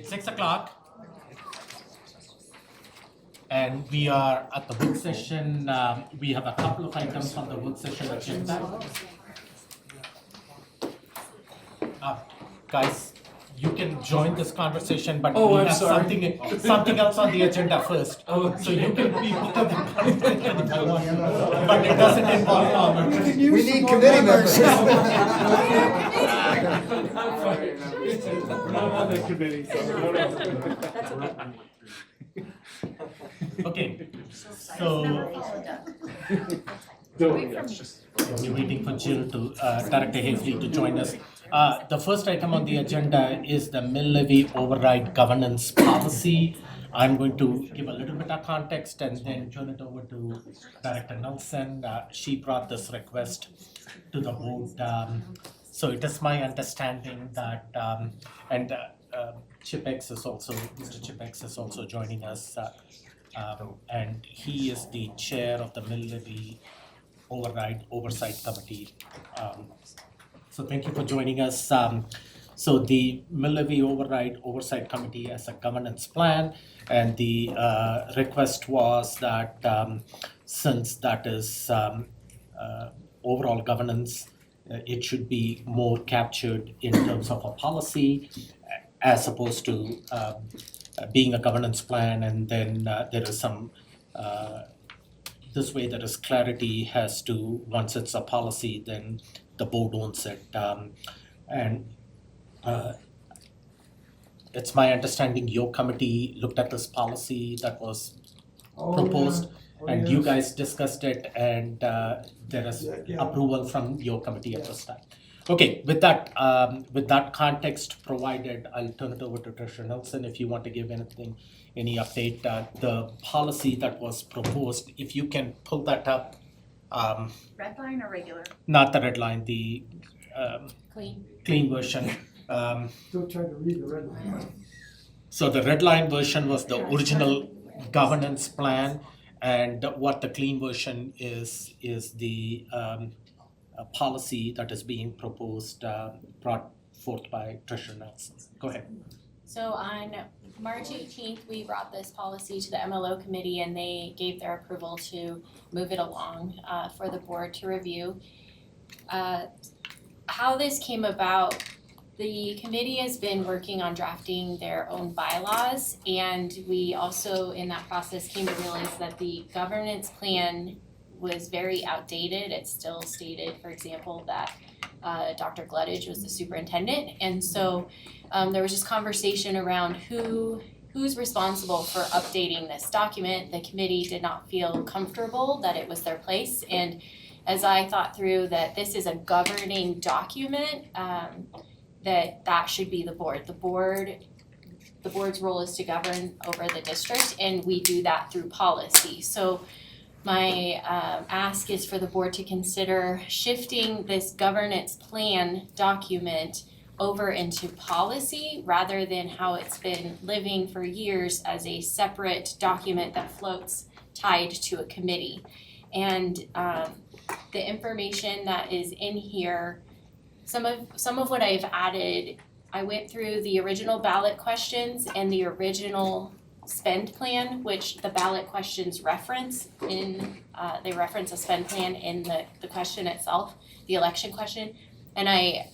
It's 6 o'clock. And we are at the work session. We have a couple of items on the work session agenda. Guys, you can join this conversation, but we have something else on the agenda first. So you can be part of the conversation if you want, but it doesn't involve Palmer. We need committee members. We're not on the committee, Okay, so we're waiting for Jill to, Director Haefley to join us. The first item on the agenda is the mill levy override governance policy. I'm going to give a little bit of context and then turn it over to Director Nelson. She brought this request to the board. So it is my understanding that, Chipex is also, Mr. Chipex is also joining us. And he is the chair of the mill levy override oversight committee. So thank you for joining us. So the mill levy override oversight committee has a governance plan, and the request was that since that is overall governance, it should be more captured in terms of a policy as opposed to being a governance plan, and then there is some this way there is clarity as to once it's a policy, then the board owns it. It's my understanding your committee looked at this policy that was proposed, and you guys discussed it, and there is approval from your committee at this time. Okay, with that context provided, I'll turn it over to Tricia Nelson if you want to give any update. The policy that was proposed, if you can pull that up. Red line or regular? Not the red line, the clean version. Still trying to read the red line. So the red line version was the original governance plan, and what the clean version is the policy that is being proposed, brought forth by Tricia Nelson. Go ahead. So on March 18th, we brought this policy to the MLO committee, and they gave their approval to move it along for the board to review. How this came about, the committee has been working on drafting their own bylaws, and we also in that process came to realize that the governance plan was very outdated. It still stated, for example, that Dr. Gluttich was the superintendent, and so there was just conversation around who's responsible for updating this document. The committee did not feel comfortable that it was their place, and as I thought through that this is a governing document, that should be the board. The board's role is to govern over the district, and we do that through policy. So my ask is for the board to consider shifting this governance plan document over into policy rather than how it's been living for years as a separate document that floats tied to a committee. And the information that is in here, some of what I've added, I went through the original ballot questions and the original spend plan, which the ballot questions reference in, they reference a spend plan in the question itself, the election question. And I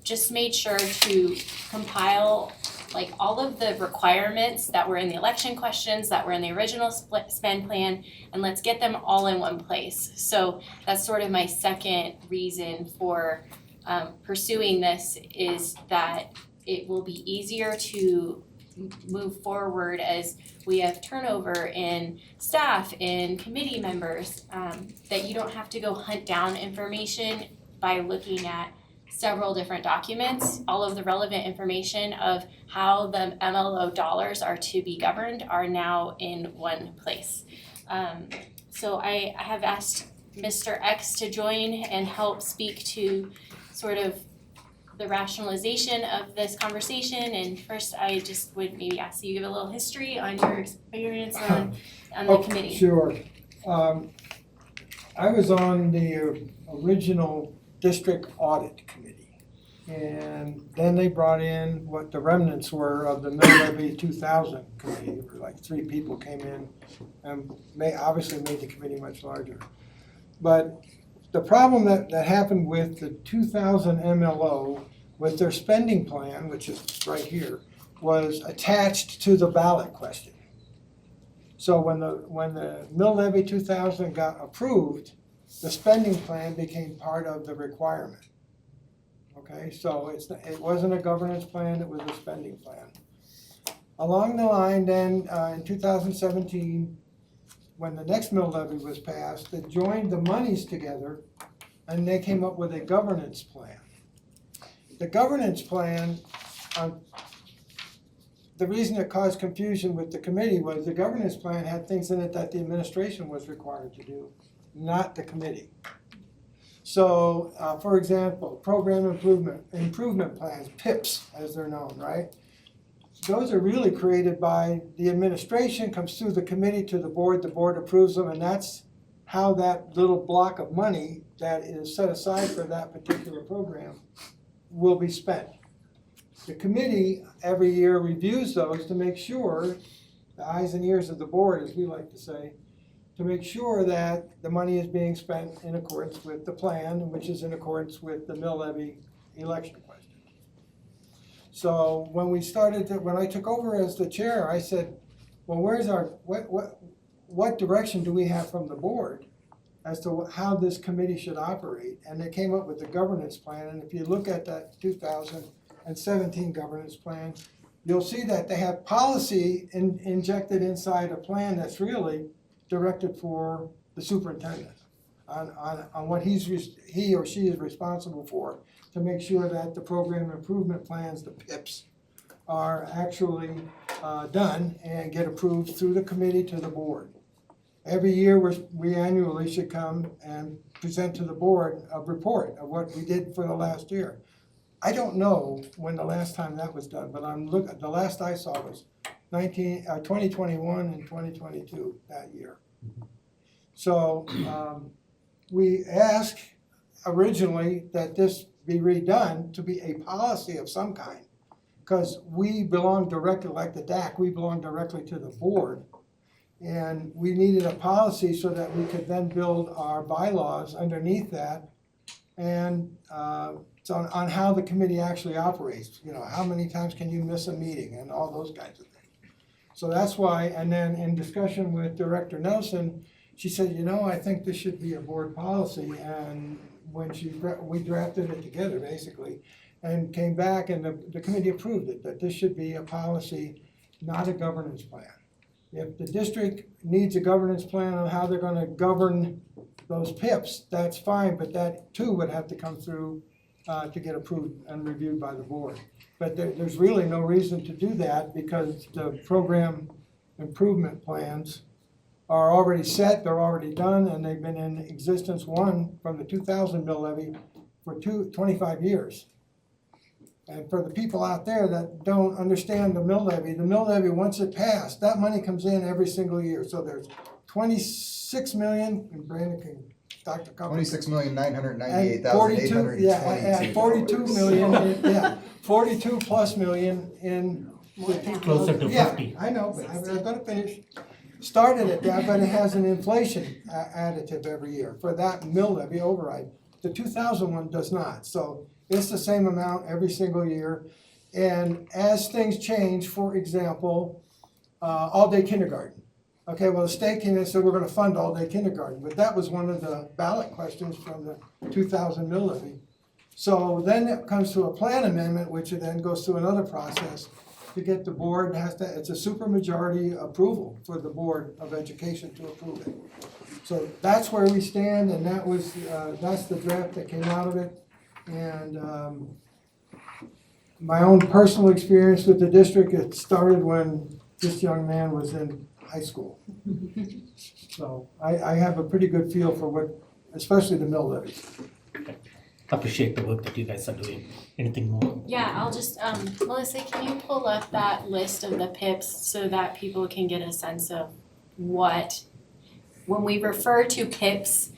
just made sure to compile like all of the requirements that were in the election questions, that were in the original spend plan, and let's get them all in one place. So that's sort of my second reason for pursuing this, is that it will be easier to move forward as we have turnover in staff and committee members, that you don't have to go hunt down information by looking at several different documents. All of the relevant information of how the MLO dollars are to be governed are now in one place. So I have asked Mr. X to join and help speak to sort of the rationalization of this conversation. And first, I just would maybe ask you to give a little history on your experience on the committee. Sure. I was on the original district audit committee, And then they brought in what the remnants were of the mill levy 2000 committee. Like 3 people came in and obviously made the committee much larger. But the problem that happened with the 2000 MLO was their spending plan, which is right here, was attached to the ballot question. So when the mill levy 2000 got approved, the spending plan became part of the requirement. Okay, so it wasn't a governance plan, it was a spending plan. Along the line then, in 2017, when the next mill levy was passed, they joined the monies together and they came up with a governance plan. The governance plan, the reason it caused confusion with the committee was the governance plan had things in it that the administration was required to do, not the committee. So, for example, program improvement plans, PIPs as they're known, right? Those are really created by the administration, comes through the committee to the board approves them, and that's how that little block of money that is set aside for that particular program will be spent. The committee every year reviews those to make sure, the eyes and ears of the board, as we like to say, to make sure that the money is being spent in accordance with the plan, which is in accordance with the mill levy election question. So when I took over as the chair, I said, well, what direction do we have from the board as to how this committee should operate? And they came up with the governance plan, and if you look at that 2017 governance plan, you'll see that they have policy injected inside a plan that's really directed for the superintendent on what he or she is responsible for to make sure that the program improvement plans, the PIPs, are actually done and get approved through the committee to the board. Every year we annually should come and present to the board a report of what we did for the last year. I don't know when the last time that was done, but the last I saw was 2021 and 2022 that year. So we asked originally that this be redone to be a policy of some kind, because we belong directly, like the DAC, we belong directly to the board. And we needed a policy so that we could then build our bylaws underneath that and so on how the committee actually operates. You know, how many times can you miss a meeting and all those kinds of things. So that's why, and then in discussion with Director Nelson, she said, you know, I think this should be a board policy. And when we drafted it together basically and came back and the committee approved it, that this should be a policy, not a governance plan. If the district needs a governance plan on how they're gonna govern those PIPs, that's fine, but that too would have to come through to get approved and reviewed by the board. But there's really no reason to do that because the program improvement plans are already set, they're already done, and they've been in existence, one from the 2000 mill levy for 25 years. And for the people out there that don't understand the mill levy, once it passed, that money comes in every single year. So there's 26 million, and Brandon can, Dr. Copeland. 26,998,822. Yeah, 42 million, 42 plus million in. Closer to 50. Yeah, I know, but I'm gonna finish. Started at that, but it has an inflation additive every year for that mill levy override. The 2000 one does not, so it's the same amount every single year. And as things change, for example, all-day kindergarten. Okay, well, the state came in and said we're gonna fund all-day kindergarten, but that was one of the ballot questions from the 2000 mill levy. So then it comes to a plan amendment, which then goes through another process to get the board, it's a supermajority approval for the Board of Education to approve it. So that's where we stand, and that's the draft that came out of it. And my own personal experience with the district, it started when this young man was in high school. So I have a pretty good feel for what, especially the mill levies. Appreciate the work that you guys are doing. Anything more? Yeah, I'll just, Melissa, can you pull up that list of the PIPs so that people can get a sense of what, when we refer to PIPs,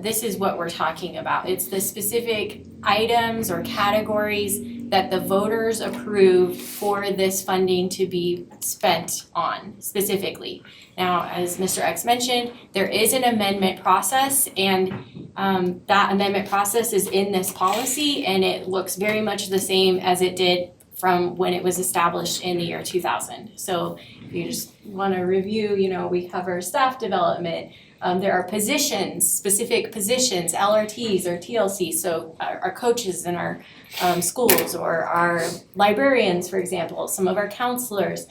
this is what we're talking about. It's the specific items or categories that the voters approved for this funding to be spent on specifically. Now, as Mr. X mentioned, there is an amendment process, and that amendment process is in this policy, and it looks very much the same as it did from when it was established in the year 2000. So if you just want to review, we cover staff development. There are positions, specific positions, LRTs or TLCs, so our coaches in our schools, or our librarians, for example, some of our counselors.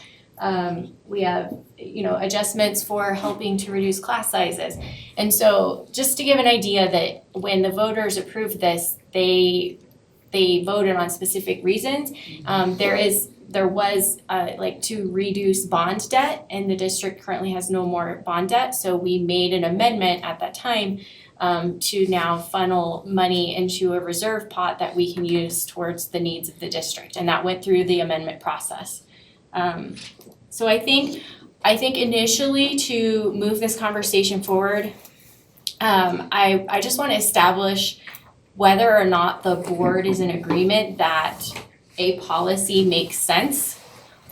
We have, adjustments for helping to reduce class sizes. And so just to give an idea that when the voters approved this, they voted on specific reasons. There was to reduce bond debt, and the district currently has no more bond debt. So we made an amendment at that time to now funnel money into a reserve pot that we can use towards the needs of the district, and that went through the amendment process. So I think initially, to move this conversation forward, I just want to establish whether or not the board is in agreement that a policy makes sense,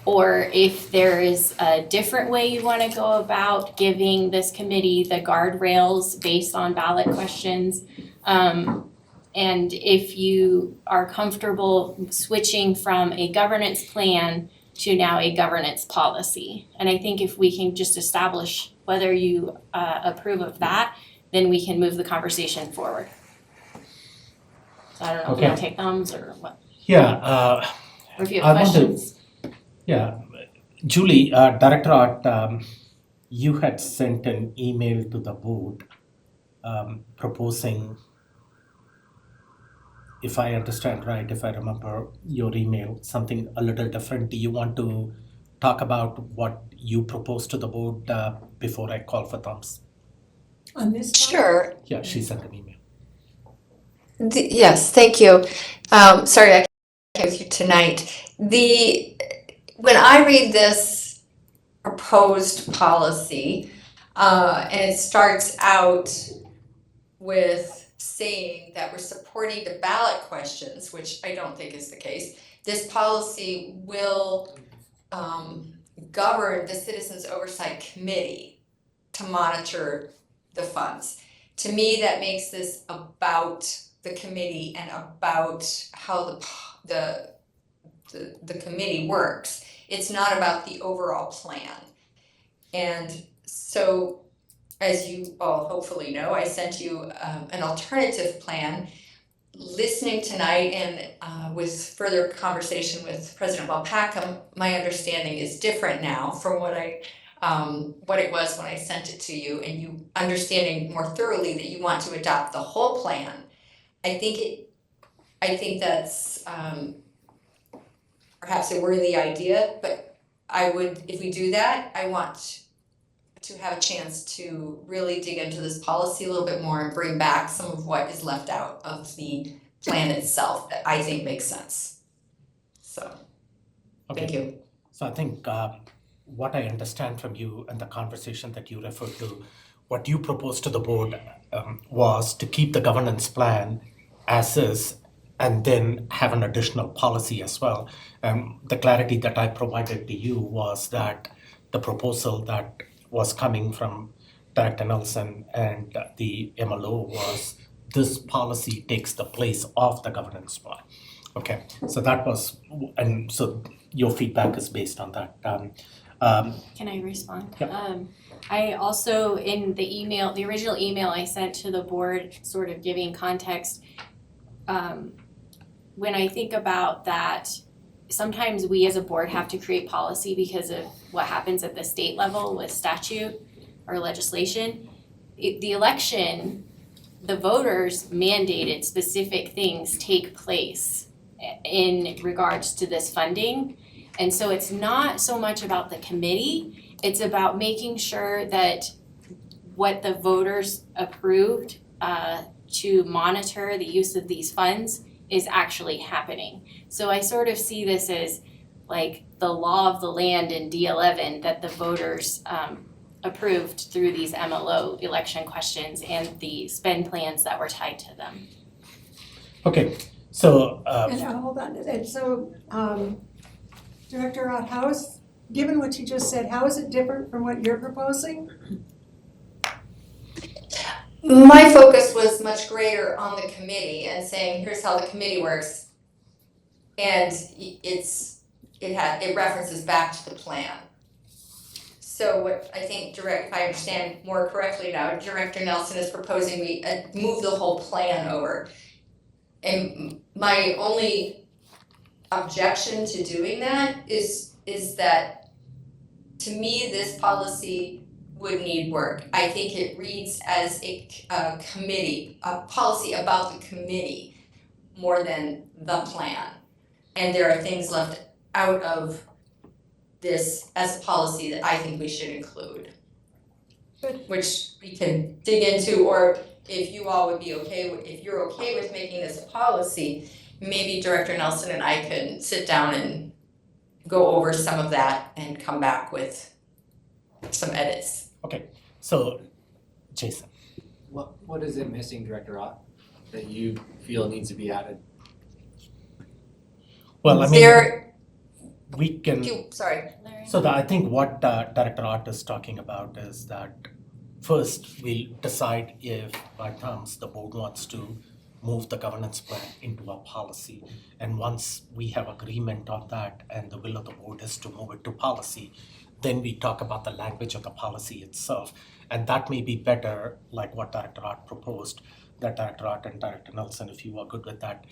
or if there is a different way you want to go about giving this committee the guardrails based on ballot questions. And if you are comfortable switching from a governance plan to now a governance policy. And I think if we can just establish whether you approve of that, then we can move the conversation forward. So I don't know if you want to take thumbs or what. Yeah. Or if you have questions. Julie, Director Art, you had sent an email to the board proposing, if I understand right, if I remember your email, something a little different. Do you want to talk about what you proposed to the board before I call for thumbs? On this topic? Sure. Yeah, she sent an email. Yes, thank you. Sorry I can't be with you tonight. When I read this proposed policy, and it starts out with saying that we're supporting the ballot questions, which I don't think is the case. This policy will govern the Citizens Oversight Committee to monitor the funds. To me, that makes this about the committee and about how the committee works. It's not about the overall plan. And so, as you all hopefully know, I sent you an alternative plan. Listening tonight and with further conversation with President Walpacum, my understanding is different now from what it was when I sent it to you, and you understanding more thoroughly that you want to adopt the whole plan. I think that's perhaps a worthy idea, but if we do that, I want to have a chance to really dig into this policy a little bit more and bring back some of what is left out of the plan itself that I think makes sense. So, Thank you. So I think what I understand from you and the conversation that you referred to, what you proposed to the board was to keep the governance plan as is, and then have an additional policy as well. The clarity that I provided to you was that the proposal that was coming from Director Nelson and the MLO was this policy takes the place of the governance plan. Okay, so that was, and so your feedback is based on that. Can I respond? Yeah. I also, in the original email I sent to the board, sort of giving context, when I think about that, sometimes we as a board have to create policy because of what happens at the state level with statute or legislation. The election, the voters mandated specific things take place in regards to this funding. And so it's not so much about the committee, it's about making sure that what the voters approved to monitor the use of these funds is actually happening. So I sort of see this as like the law of the land in D11 that the voters approved through these MLO election questions and the spend plans that were tied to them. Okay, So, And hold on, and so, Director Ott, given what you just said, how is it different from what you're proposing? My focus was much greater on the committee and saying, here's how the committee works. And it references back to the plan. So what I think if I understand more correctly now, Director Nelson is proposing we move the whole plan over. And my only objection to doing that is that, to me, this policy would need work. I think it reads as a committee, a policy about the committee more than the plan. And there are things left out of this as a policy that I think we should include. Which we can dig into, or if you all would be if you're okay with making this a policy, maybe Director Nelson and I can sit down and go over some of that and come back with some edits. so, Jason. What is it missing, Director Ott, that you feel needs to be added? Well, I mean, we can. Sorry. Larry? So I think what Director Art is talking about is that first we'll decide if by terms the board wants to move the governance plan into a policy. And once we have agreement on that and the will of the board is to move it to policy, then we talk about the language of the policy itself. And that may be better, like what Director Art proposed, that Director Art and Director Nelson, if you are good with that,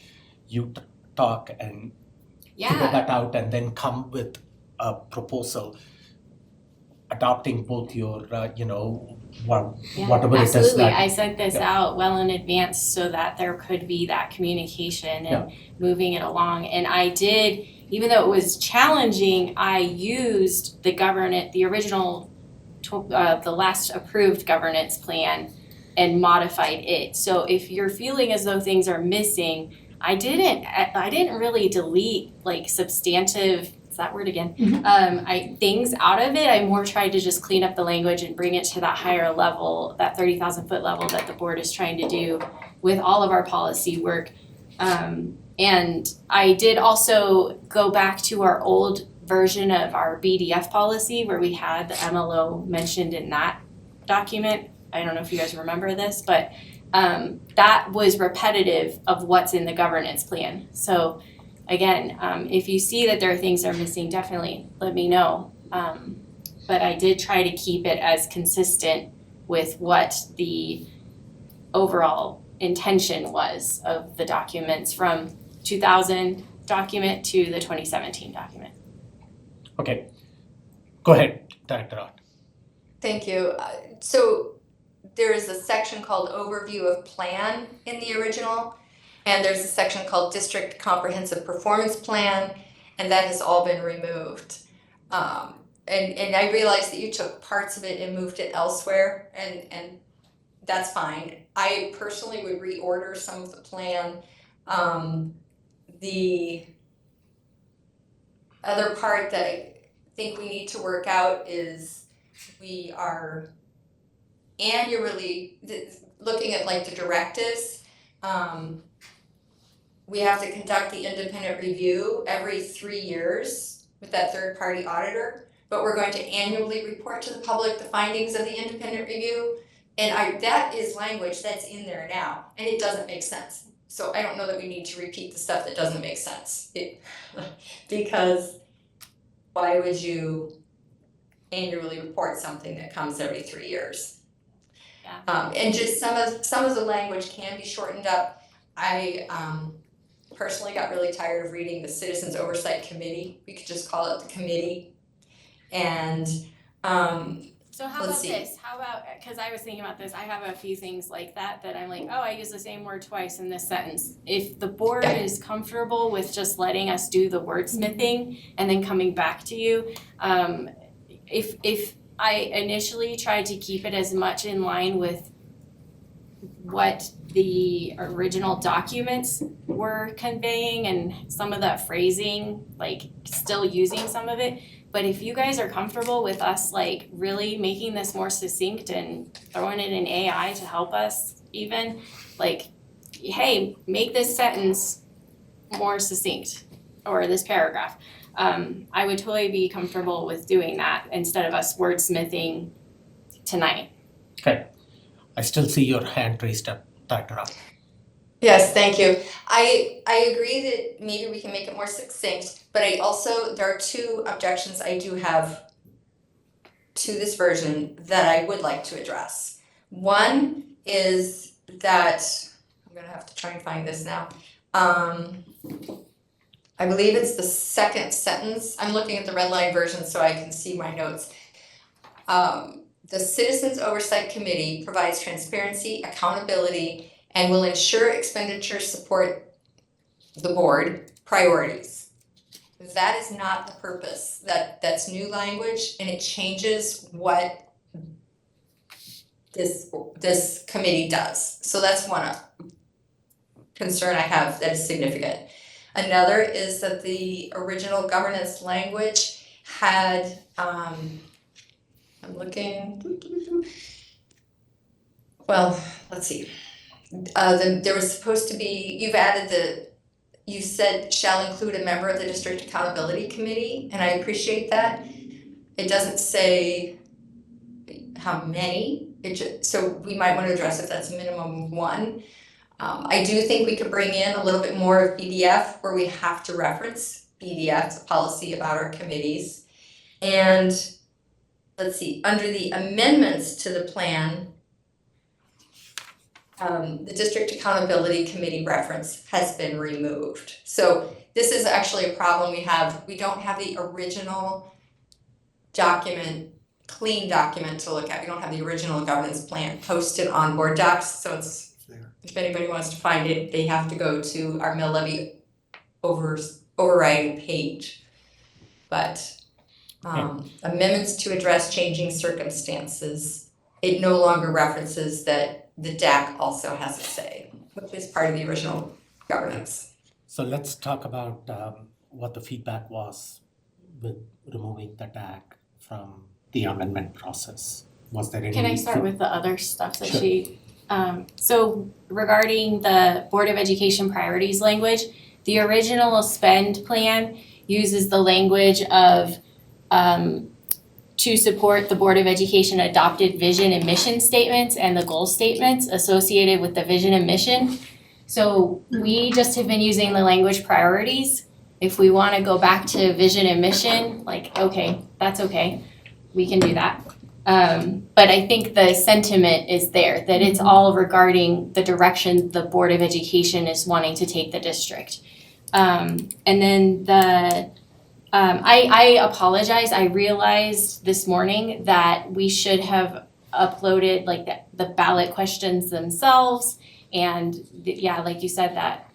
you talk and figure that out and then come with a proposal adopting both your, whatever it is Absolutely, that. I sent this out well in advance so that there could be that communication and moving it along. And I did, even though it was challenging, I used the original, the last approved governance plan and modified it. So if you're feeling as though things are missing, I didn't really delete like substantive, is that word again? Things out of it. I more tried to just clean up the language and bring it to that higher level, that 30,000 foot level that the board is trying to do with all of our policy work. And I did also go back to our old version of our BDF policy where we had the MLO mentioned in that document. I don't know if you guys remember this, but that was repetitive of what's in the governance plan. So again, if you see that there are things that are missing, definitely let me know. But I did try to keep it as consistent with what the overall intention was of the documents from 2000 document to the 2017 document. Okay, go ahead, Director Art. Thank you. So there is a section called Overview of Plan in the original, and there's a section called District Comprehensive Performance Plan, and that has all been removed. And I realized that you took parts of it and moved it elsewhere, and that's fine. I personally would reorder some of the plan. The other part that I think we need to work out is we are annually looking at like the directives. We have to conduct the independent review every 3 years with that third-party auditor, but we're going to annually report to the public the findings of the independent review. And that is language that's in there now, and it doesn't make sense. So I don't know that we need to repeat the stuff that doesn't make sense. Because why would you annually report something that comes every 3 years? And just some of the language can be shortened up. I personally got really tired of reading the Citizens Oversight Committee. We could just call it the committee. And So how about this? How about, because I was thinking about this, I have a few things like that I'm like, oh, I use the same word twice in this sentence. If the board is comfortable with just letting us do the wordsmithing and then coming back to you, if I initially tried to keep it as much in line with what the original documents were conveying and some of that phrasing, like still using some of it. But if you guys are comfortable with us like really making this more succinct and throwing it in AI to help us even, like, hey, make this sentence more succinct, or this paragraph. I would totally be comfortable with doing that instead of us wordsmithing tonight. I still see your hand raised up, Dr. Rock. Yes, thank you. I agree that maybe we can make it more succinct, but I also, there are two objections I do have to this version that I would like to address. One is that, I'm gonna have to try and find this now. I believe it's the second sentence. I'm looking at the red line version so I can see my notes. The Citizens Oversight Committee provides transparency, accountability, and will ensure expenditures support the board priorities. That is not the purpose. That's new language, and it changes what this committee does. So that's one concern I have that is significant. Another is that the original governance language had, I'm looking, well, let's see. There was supposed to be, you said shall include a member of the district accountability committee, and I appreciate that. It doesn't say how many, so we might want to address if that's a minimum of one. I do think we could bring in a little bit more of BDF where we have to reference BDF, the policy about our committees. And let's see, under the amendments to the plan, the District Accountability Committee reference has been removed. So this is actually a problem we have. We don't have the original document, clean document to look at. We don't have the original governance plan posted on board docs, so it's, if anybody wants to find it, they have to go to our mill levy overriding page. But amendments to address changing circumstances, it no longer references that the DAC also has a say, which is part of the original governance. So let's talk about what the feedback was with removing the DAC from the amendment process. Was there any? Can I start with the other stuff that Sure. she, so regarding the Board of Education priorities language, the original spend plan uses the language of to support the Board of Education adopted vision and mission statements and the goal statements associated with the vision and mission. So we just have been using the language priorities. If we wanna go back to vision and mission, like, okay, that's okay, we can do that. But I think the sentiment is there, that it's all regarding the direction the Board of Education is wanting to take the district. And then I apologize, I realized this morning that we should have uploaded like the ballot questions themselves and like you said, that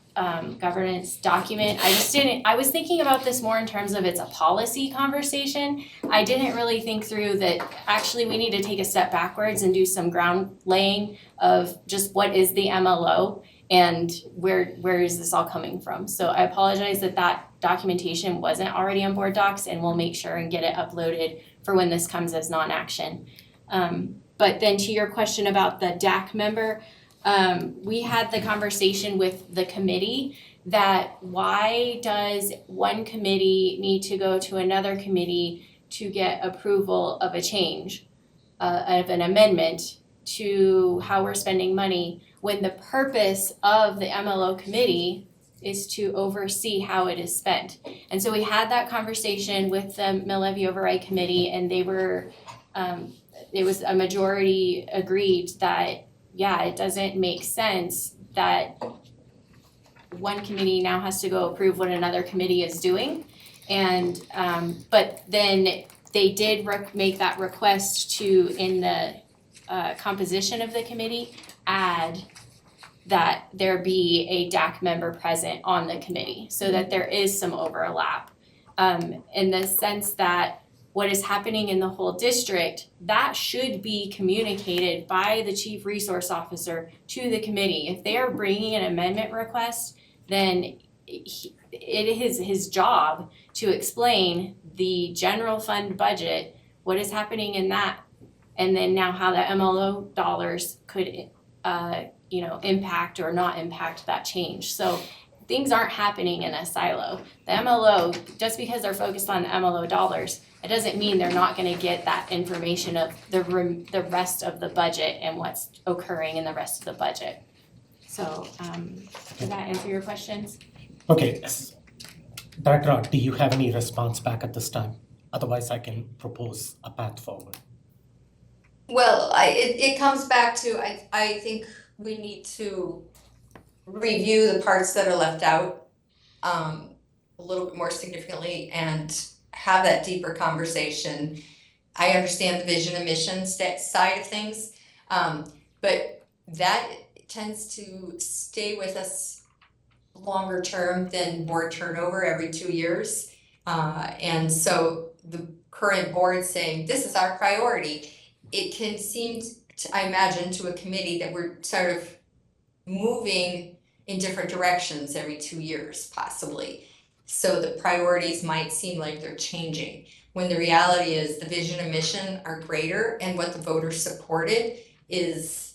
governance document. I was thinking about this more in terms of it's a policy conversation. I didn't really think through that actually we need to take a step backwards and do some ground laying of just what is the MLO and where is this all coming from. So I apologize that documentation wasn't already on board docs, and we'll make sure and get it uploaded for when this comes as non-action. But then to your question about the DAC member, we had the conversation with the committee that why does one committee need to go to another committee to get approval of a change, of an amendment to how we're spending money, when the purpose of the MLO committee is to oversee how it is spent. And so we had that conversation with the Mill Levy Override Committee, and they were, it was a majority agreed that, yeah, it doesn't make sense that one committee now has to go approve what another committee is doing. And, but then they did make that request to, in the composition of the committee, add that there be a DAC member present on the committee so that there is some overlap. In the sense that what is happening in the whole district, that should be communicated by the chief resource officer to the committee. If they are bringing an amendment request, then it is his job to explain the general fund budget, what is happening in that, and then now how the MLO dollars could impact or not impact that change. So things aren't happening in a silo. The MLO, just because they're focused on the MLO dollars, it doesn't mean they're not gonna get that information of the rest of the budget and what's occurring in the rest of the budget. So, did that answer your questions? Okay, Director Art, do you have any response back at this time? Otherwise, I can propose a path forward. Well, it comes back to, I think we need to review the parts that are left out a little bit more significantly and have that deeper conversation. I understand the vision and mission side of things, but that tends to stay with us longer term than board turnover every 2 years. And so the current board saying, this is our priority, it can seem, I imagine, to a committee that we're sort of moving in different directions every 2 years, possibly. So the priorities might seem like they're changing, when the reality is the vision and mission are greater, and what the voters supported is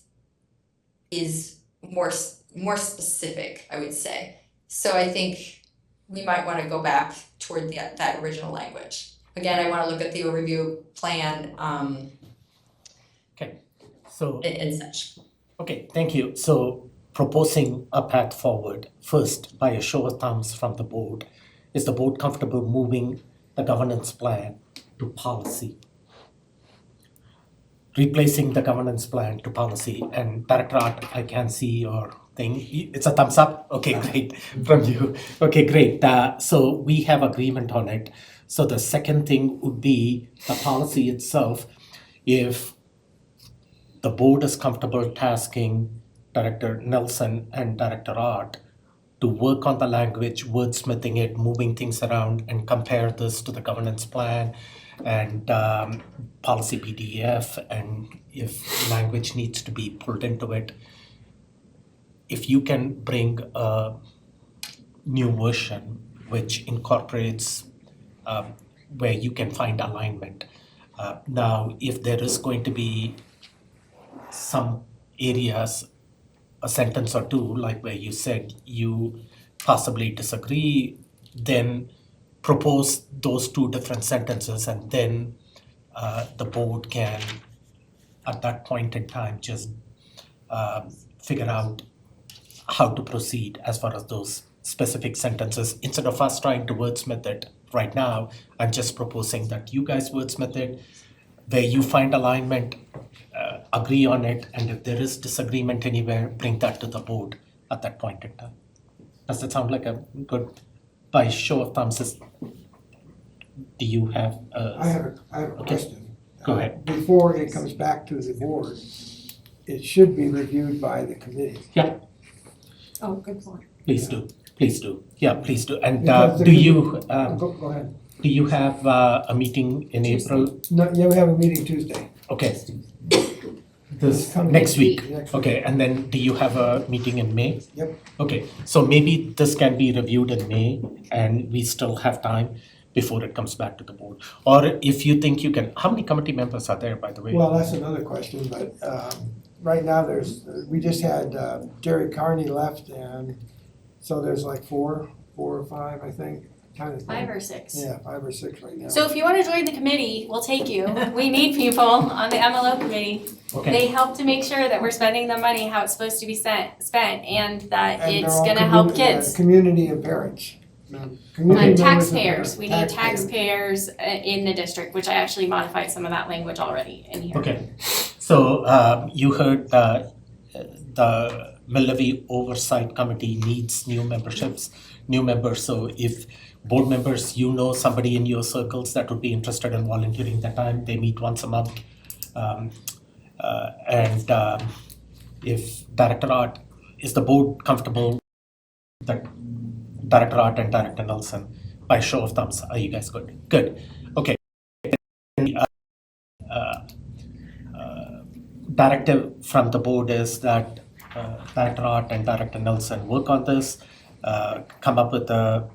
more specific, I would say. So I think we might want to go back toward that original language. Again, I want to look at the overview plan So, and such. okay, thank you. So proposing a path forward, first, by a show of thumbs from the board, is the board comfortable moving the governance plan to policy? Replacing the governance plan to policy, and Director Art, I can see your thing. It's a thumbs up? Okay, great, from you. Okay, great. So we have agreement on it. So the second thing would be the policy itself. If the board is comfortable tasking Director Nelson and Director Art to work on the language, wordsmithing it, moving things around, and compare this to the governance plan and policy PDF, and if language needs to be pulled into it, if you can bring a new version which incorporates where you can find alignment. Now, if there is going to be some areas, a sentence or two, like where you said you possibly disagree, then propose those two different sentences, and then the board can, at that point in time, just figure out how to proceed as far as those specific sentences. Instead of us trying to wordsmith it right now, I'm just proposing that you guys wordsmith it, where you find alignment, agree on it, and if there is disagreement anywhere, bring that to the board at that point in time. Does that sound like a good, by show of thumbs, do you have I have a Okay. question. Go ahead. Before it comes back to the board, it should be reviewed by the committee. Oh, good point. Please do, please do. Yeah, please do. And Because the do you, Go ahead. do you have a meeting in April? No, yeah, we have a meeting Tuesday. Okay. This, Coming next week? next week. Okay, and then do you have a meeting in May? Yep. Okay, so maybe this can be reviewed in May and we still have time before it comes back to the board. Or if you think you can, how many committee members are there, by the way? Well, that's another question, but right now we just had Jerry Carney left, and so there's like four or five, I think, kind of. 5 or 6. Yeah, 5 or 6 right now. So if you wanna join the committee, we'll take you. We need people on the MLO committee. Okay, They help to make sure that we're spending the money how it's supposed to be spent, and that And they're it's all gonna help community- kids. Community and parents. Community And members and taxpayers, we need taxpayers. taxpayers in the district, which I actually modified some of that language already in here. okay. So you heard the Levy Oversight Committee needs new memberships, new members. So if board members, you know somebody in your circles that would be interested in volunteering that time, they meet once a month. And if Director Art, is the board comfortable that Director Art and Director Nelson, by show of thumbs, are you guys good? Good, okay. Directive from the board is that Director Art and Director Nelson work on this, come up with a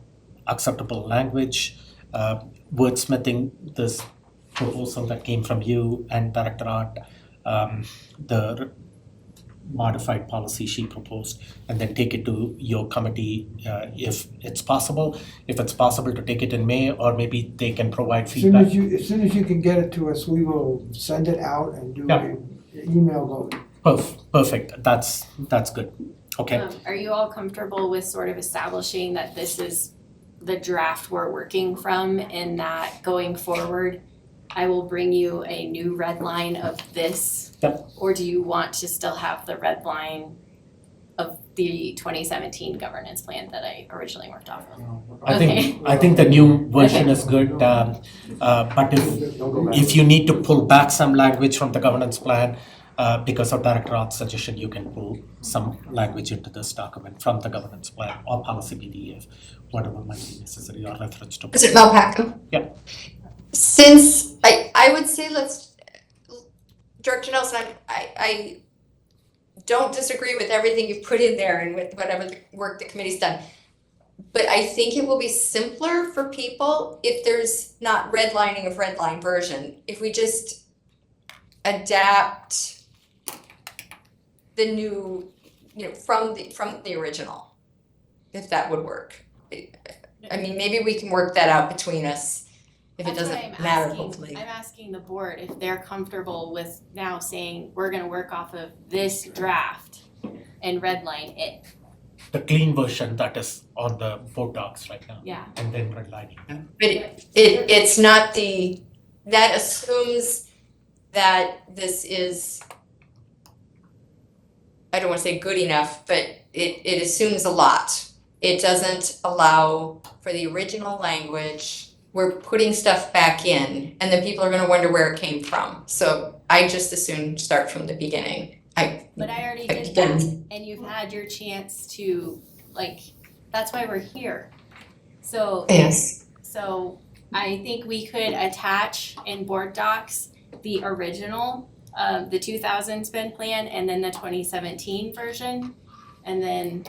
acceptable language, wordsmithing this proposal that came from you and Director Art, the modified policy she proposed, and then take it to your committee if it's possible. If it's possible to take it in May, or maybe they can provide As soon feedback. as soon as you can get it to us, we will send it out and do Yeah. an email vote. Perfect, that's good, okay. Are you all comfortable with sort of establishing that this is the draft we're working from, and that going forward, I will bring you a new red line of this? Yep. Or do you want to still have the red line of the 2017 governance plan that I originally worked off of? I think the new version is good, but if you need to pull back some language from the governance plan, because of Director Roth's suggestion, you can pull some language into this document from the governance plan or policy PDF, whatever might be necessary or reference to. Is it Malpaco? Yep. Since I would say Director Nelson, I don't disagree with everything you've put in there and with whatever the work the committee's done. But I think it will be simpler for people if there's not redlining of redline version. If we just adapt the new, from the original, if that would work. I mean, maybe we can work that out between us if it That's what doesn't I'm matter, asking. hopefully. I'm asking the board if they're comfortable with now saying, we're gonna work off of this draft and redline it. The clean version that is on the board docs right now. Yeah. And then redlining. But it's not that assumes that this is, I don't wanna say good enough, but it assumes a lot. It doesn't allow for the original language. We're putting stuff back in, and then people are gonna wonder where it came from. So I just assume start from the beginning. But I already did that, and you've had your chance to, that's why we're here. So Yes. So I think we could attach in board docs the original, the 2000 spend plan, and then the 2017 version. And then,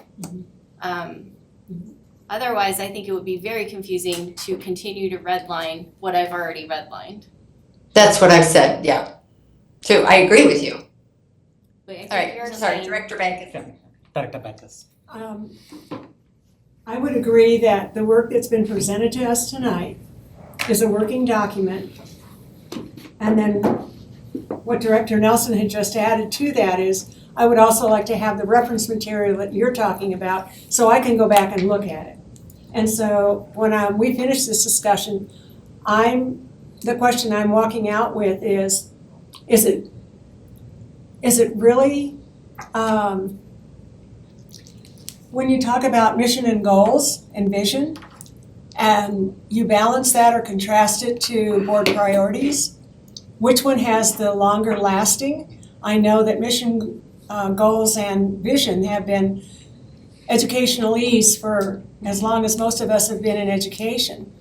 otherwise, I think it would be very confusing to continue to redline what I've already redlined. That's what I've said, yeah. So I agree with you. But I think All right, you're sorry, saying- Director Bankus. Director Backus. I would agree that the work that's been presented to us tonight is a working document. And then what Director Nelson had just added to that is, I would also like to have the reference material that you're talking about, so I can go back and look at it. And so when we finish this discussion, the question I'm walking out with is it really, when you talk about mission and goals and vision, and you balance that or contrast it to board priorities, which one has the longer lasting? I know that mission goals and vision have been educationalese for as long as most of us have been in education.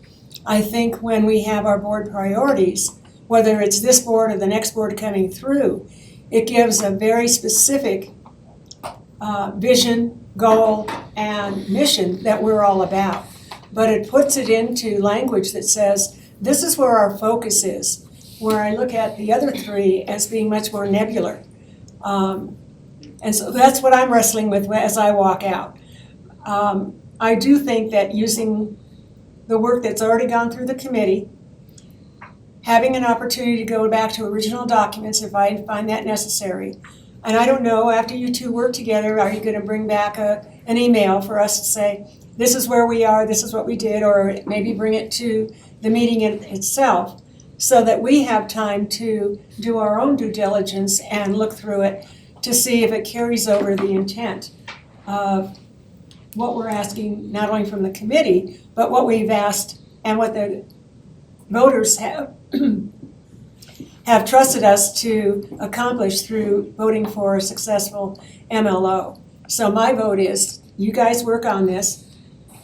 I think when we have our board priorities, whether it's this board or the next board coming through, it gives a very specific vision, goal, and mission that we're all about. But it puts it into language that says, this is where our focus is, where I look at the other three as being much more nebular. And so that's what I'm wrestling with as I walk out. I do think that using the work that's already gone through the committee, having an opportunity to go back to original documents if I find that necessary. And I don't know, after you two work together, are you gonna bring back an email for us to say, this is where we are, this is what we did, or maybe bring it to the meeting itself, so that we have time to do our own due diligence and look through it to see if it carries over the intent of what we're asking, not only from the committee, but what we've asked and what the voters have trusted us to accomplish through voting for a successful MLO. So my vote is, you guys work on this,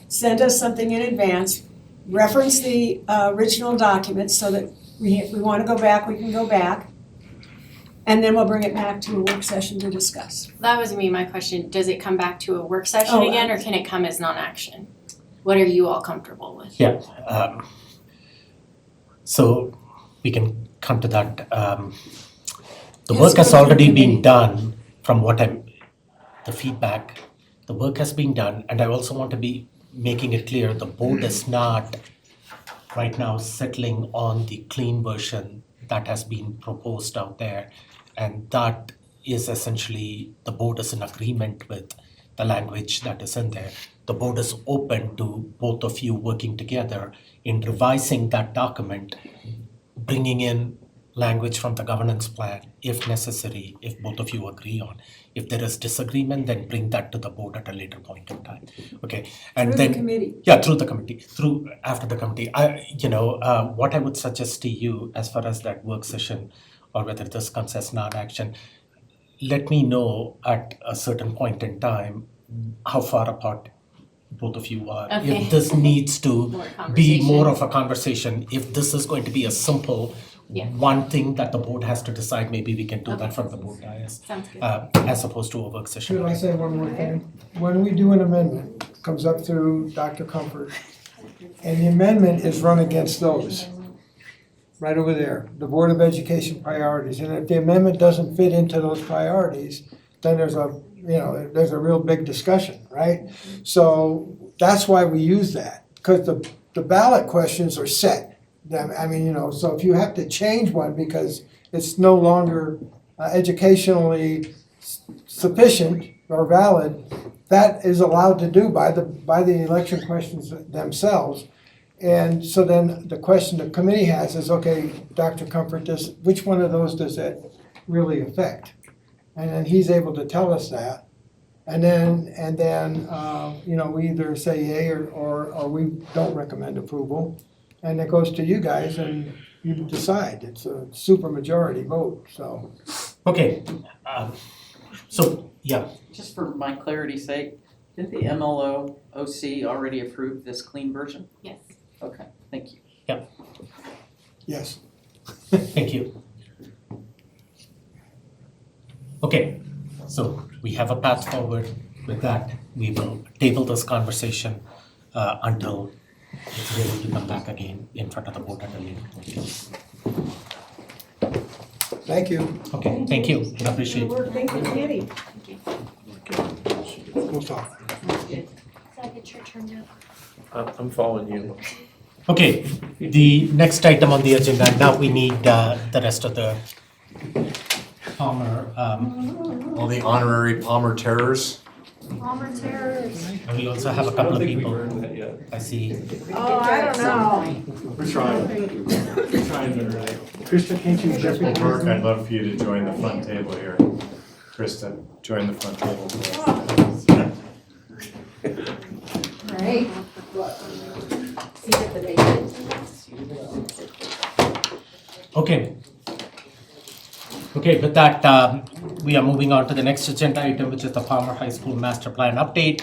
send us something in advance, reference the original documents so that if we want to go back, we can go back, and then we'll bring it back to a work session to discuss. That was gonna be my question. Does it come back to a work session Oh, again, or can it come as non-action? What are you all comfortable with? Yeah, so we can come to that. The Yes, work has go to the already been committee. done from what I'm the feedback, the work has been done, and I also want to be making it clear, the board is not right now settling on the clean version that has been proposed out there. And that is essentially, the board is in agreement with the language that is in there. The board is open to both of you working together in revising that document, bringing in language from the governance plan if necessary, if both of you agree on. If there is disagreement, then bring that to the board at a later point in time. Okay, and Through then the committee. yeah, through the committee, after the committee. What I would suggest to you as far as that work session, or whether this comes as non-action, let me know at a certain point in time how far apart both of you are. Okay. If this needs to More be more conversation. of a conversation, if this is going to be a simple Yeah. one thing that the board has to decide, maybe we can do that Okay. from the board dais, Sounds good. as opposed to a work session. Should I say one more thing? When we do an amendment, comes up through Dr. Comfort, and the amendment is run against those, right over there, the Board of Education priorities. And if the amendment doesn't fit into those priorities, then there's a real big discussion, right? So that's why we use that, because the ballot questions are set. So if you have to change one because it's no longer educationally sufficient or valid, that is allowed to do by the election questions themselves. And so then the question the committee has is, okay, Dr. Comfort, which one of those does that really affect? And then he's able to tell us that. And then we either say yay or we don't recommend approval. And it goes to you guys and you decide. It's a supermajority vote, so. Okay, yeah, Just for my clarity's sake, didn't the MLO OC already approve this clean version? Yes. Okay, thank you. Yes. thank you. Okay, so we have a path forward. With that, we will table this conversation until it's ready to come back again in front of the board at a later point. Thank you. Okay, thank you, I appreciate it. Thank you, committee. We'll talk. Did I get your turn now? I'm following you. Okay, the next item on the agenda, now we need the rest of the Palmer, All the honorary Palmer terrors. Palmer Terrace. and we also have a couple of people, That yet. I see. Oh, I don't know. We're trying. We're trying to right. Krista, can't you jump in? Mark, I'd love for you to join the front table here. Krista, join the front table. Right. Okay. Okay, with that, we are moving on to the next agenda item, which is the Palmer High School Master Plan update.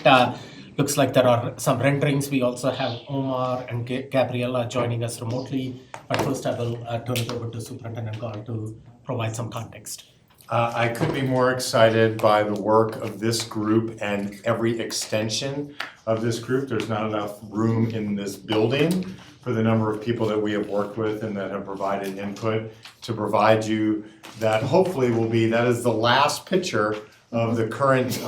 Looks like there are some renderings. We also have Omar and Gabriella joining us remotely. But first, I will turn it over to Superintendent Gall to provide some context. I couldn't be more excited by the work of this group and every extension of this group. There's not enough room in this building for the number of people that we have worked with and that have provided input to provide you that hopefully will be, that is the last picture of the current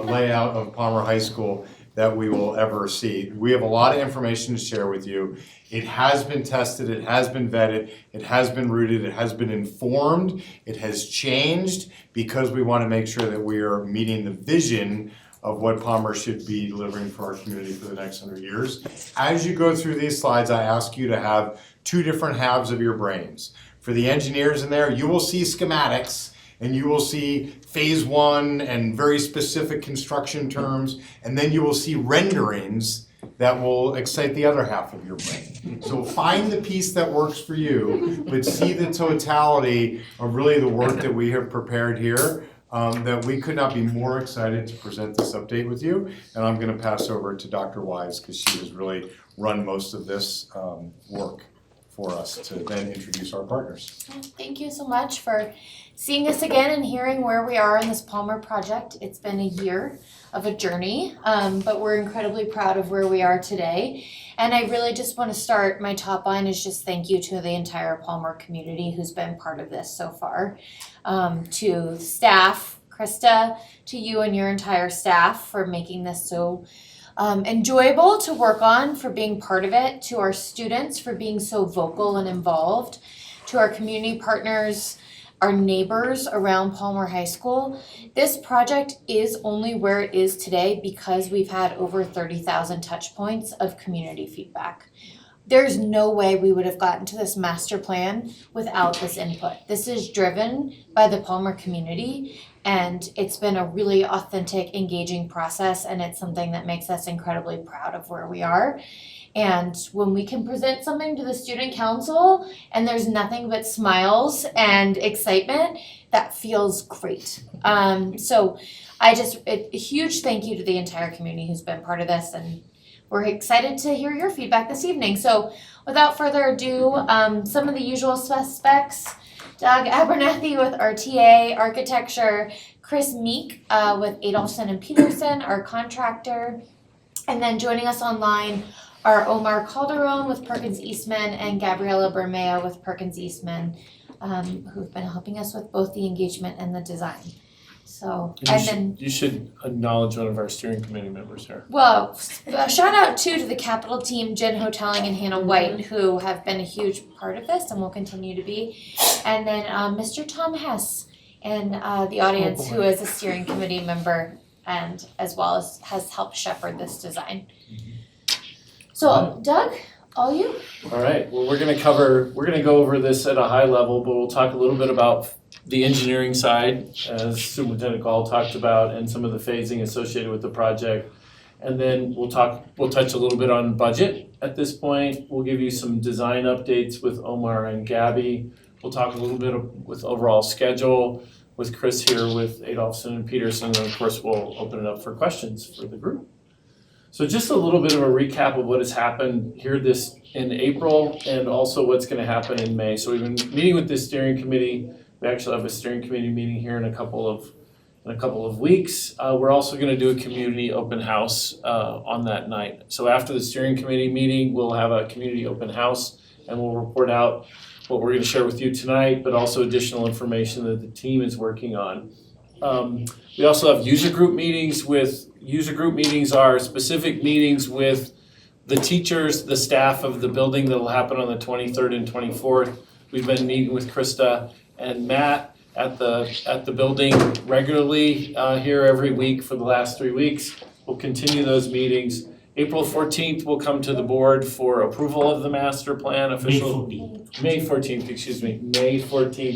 layout of Palmer High School that we will ever see. We have a lot of information to share with you. It has been tested, it has been vetted, it has been rooted, it has been informed, it has changed because we want to make sure that we are meeting the vision of what Palmer should be delivering for our community for the next 100 years. As you go through these slides, I ask you to have two different halves of your brains. For the engineers in there, you will see schematics and you will see phase one and very specific construction terms, and then you will see renderings that will excite the other half of your brain. So find the piece that works for you, but see the totality of really the work that we have prepared here. That we could not be more excited to present this update with you. And I'm gonna pass over to Dr. Wise because she has really run most of this work for us to then introduce our partners. Thank you so much for seeing us again and hearing where we are in this Palmer project. It's been a year of a journey, but we're incredibly proud of where we are today. And I really just want to start, my top line is just thank you to the entire Palmer community who's been part of this so far. To staff, Krista, to you and your entire staff for making this so enjoyable to work on, for being part of it, to our students for being so vocal and involved, to our community partners, our neighbors around Palmer High School. This project is only where it is today because we've had over 30,000 touch points of community feedback. There's no way we would have gotten to this master plan without this input. This is driven by the Palmer community, and it's been a really authentic, engaging process, and it's something that makes us incredibly proud of where we are. And when we can present something to the student council and there's nothing but smiles and excitement, that feels great. So a huge thank you to the entire community who's been part of this, and we're excited to hear your feedback this evening. So without further ado, some of the usual suspects: Doug Abernathy with RTA Architecture, Chris Meek with Adolphson and Peterson, our contractor, and then joining us online are Omar Calderon with Perkins Eastman and Gabriela Bermeo with Perkins Eastman, who've been helping us with both the engagement and the design. So, You should acknowledge one of our steering committee members here. well, shout out too to the Capital team, Jen Hoteling and Hannah White, who have been a huge part of this and will continue to be. And then Mr. Tom Hess in the audience, who is a steering committee member and as well as has helped shepherd this design. So Doug, all you? All right, well, we're gonna go over this at a high level, but we'll talk a little bit about the engineering side, as Superintendent Gall talked about, and some of the phasing associated with the project. And then we'll touch a little bit on budget at this point. We'll give you some design updates with Omar and Gabby. We'll talk a little bit with overall schedule with Chris here with Adolphson and Peterson, and of course, we'll open it up for questions for the group. So just a little bit of a recap of what has happened here in April and also what's gonna happen in May. So we've been meeting with this steering committee. We actually have a steering committee meeting here in a couple of weeks. We're also gonna do a community open house on that night. So after the steering committee meeting, we'll have a community open house and we'll report out what we're gonna share with you tonight, but also additional information that the team is working on. We also have user group meetings are specific meetings with the teachers, the staff of the building that'll happen on the 23rd and 24th. We've been meeting with Krista and Matt at the building regularly here every week for the last 3 weeks. We'll continue those meetings. April 14th, we'll come to the board for approval of the master plan, May 14th,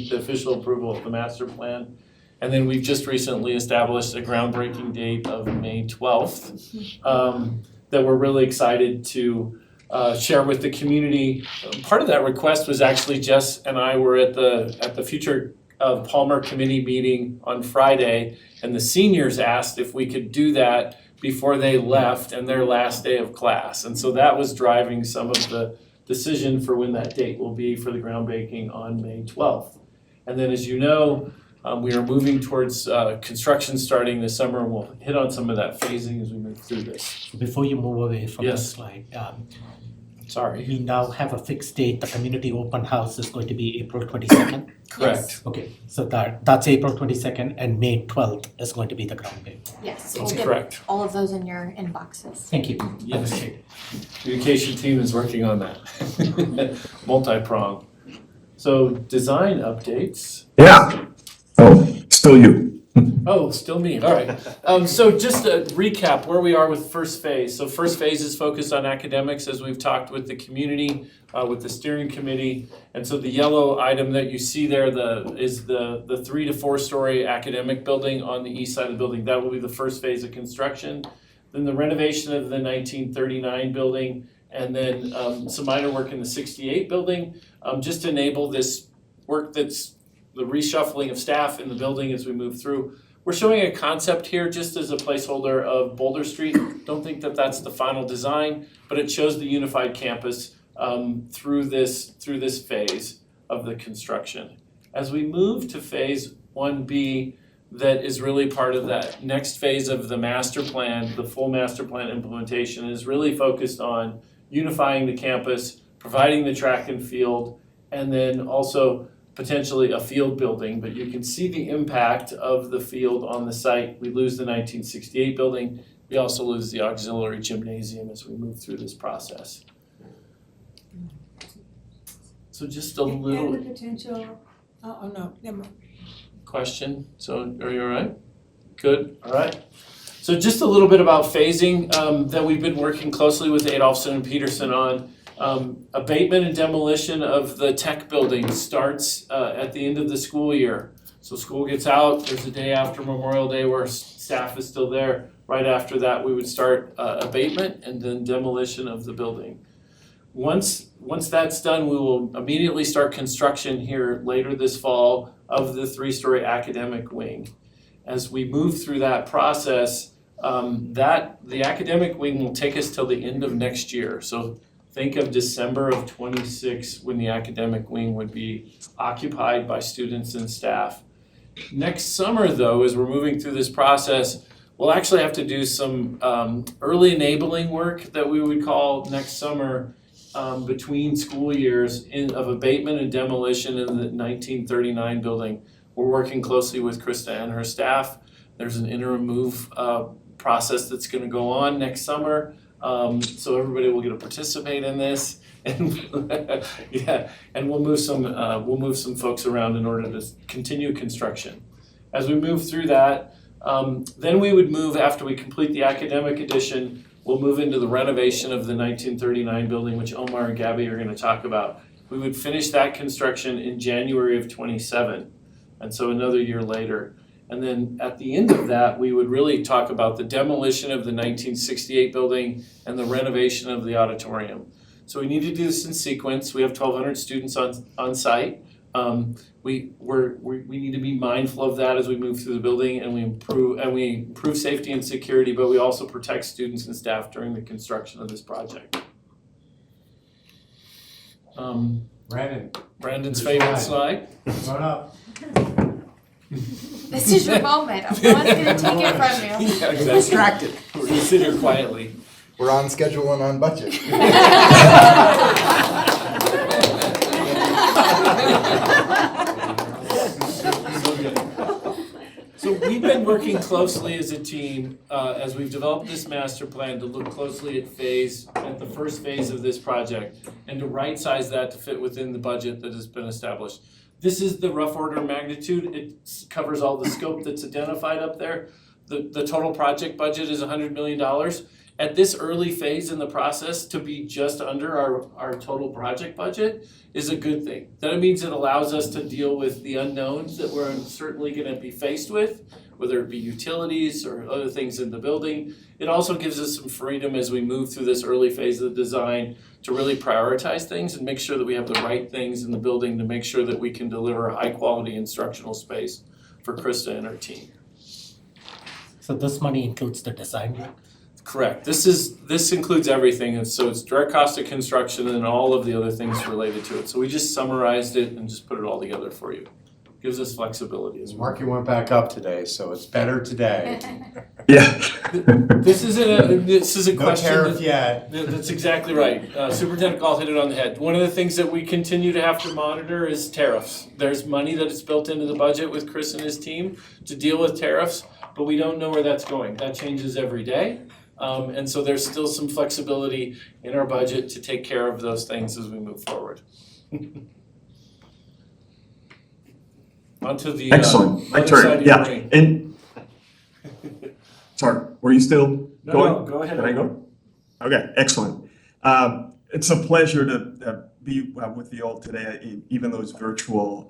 the official approval of the master plan. And then we've just recently established a groundbreaking date of May 12th that we're really excited to share with the community. Part of that request was actually Jess and I were at the Future of Palmer committee meeting on Friday, and the seniors asked if we could do that before they left and their last day of class. And so that was driving some of the decision for when that date will be for the groundbreaking on May 12th. And then, as you know, we are moving towards construction starting this summer, and we'll hit on some of that phasing as we move through this. Before you move away from the Yes. slide, Sorry. we now have a fixed date. The community open house is going to be April 22nd. Correct. Okay, so that's April 22nd, and May 12th is going to be the groundbreaking. Yes, we'll That's get correct. all of those in your inboxes. Thank you. Yes. Appreciate it. Communication team is working on that. Multi-pronged. So design updates. Yeah. Oh, still you. Oh, still me, all right. So just a recap where we are with first phase. So first phase is focused on academics, as we've talked with the community, with the steering committee. And so the yellow item that you see there is the 3 to 4 story academic building on the east side of the building. That will be the first phase of construction. Then the renovation of the 1939 building, and then some minor work in the 68 building, just to enable this work that's the reshuffling of staff in the building as we move through. We're showing a concept here just as a placeholder of Boulder Street. Don't think that that's the final design, but it shows the unified campus through this phase of the construction. As we move to phase 1B, that is really part of that next phase of the master plan, the full master plan implementation is really focused on unifying the campus, providing the track and field, and then also potentially a field building, but you can see the impact of the field on the site. We lose the 1968 building. We also lose the auxiliary gymnasium as we move through this process. So just a little And the potential, oh, no, never mind. question. So are you all right? Good, all right. So just a little bit about phasing that we've been working closely with Adolphson and Peterson on. Abatement and demolition of the tech building starts at the end of the school year. So school gets out, there's a day after Memorial Day where staff is still there. Right after that, we would start abatement and then demolition of the building. Once that's done, we will immediately start construction here later this fall of the 3-story academic wing. As we move through that process, the academic wing will take us till the end of next year. So think of December of 26 when the academic wing would be occupied by students and staff. Next summer though, as we're moving through this process, we'll actually have to do some early enabling work that we would call next summer between school years of abatement and demolition in the 1939 building. We're working closely with Krista and her staff. There's an interim move process that's gonna go on next summer. So everybody will get to participate in this. And yeah, and we'll move some folks around in order to continue construction. As we move through that, then we would move, after we complete the academic edition, we'll move into the renovation of the 1939 building, which Omar and Gabby are gonna talk about. We would finish that construction in January of 27, and so another year later. And then at the end of that, we would really talk about the demolition of the 1968 building and the renovation of the auditorium. So we need to do this in sequence. We have 1,200 students on site. We need to be mindful of that as we move through the building, and we improve safety and security, but we also protect students and staff during the construction of this project. Brandon's favorite slide. Come on up. This is your moment. No one's gonna take it from you. Yeah, exactly. Distracted. We're gonna sit here quietly. We're on schedule and on budget. So we've been working closely as a team as we've developed this master plan to look closely at the first phase of this project and to right size that to fit within the budget that has been established. This is the rough order of magnitude. It covers all the scope that's identified up there. The total project budget is $100 million. At this early phase in the process, to be just under our total project budget is a good thing. That means it allows us to deal with the unknowns that we're certainly gonna be faced with, whether it be utilities or other things in the building. It also gives us some freedom as we move through this early phase of the design to really prioritize things and make sure that we have the right things in the building to make sure that we can deliver a high quality instructional space for Krista and her team. So this money includes the design work? Correct. This includes everything, and so it's direct cost of construction and all of the other things related to it. So we just summarized it and just put it all together for you. Gives us flexibility as well. Market went back up today, so it's better today. Yeah. This is a No question. tariff yet. That's exactly right. Superintendent Gall hit it on the head. One of the things that we continue to have to monitor is tariffs. There's money that is built into the budget with Chris and his team to deal with tariffs, but we don't know where that's going. That changes every day. And so there's still some flexibility in our budget to take care of those things as we move forward. Onto the Excellent. My other side turn. of your Yeah. brain. And sorry, were you still going? No, go ahead. Can I go? Okay, excellent. It's a pleasure to be with you all today, even though it's virtual,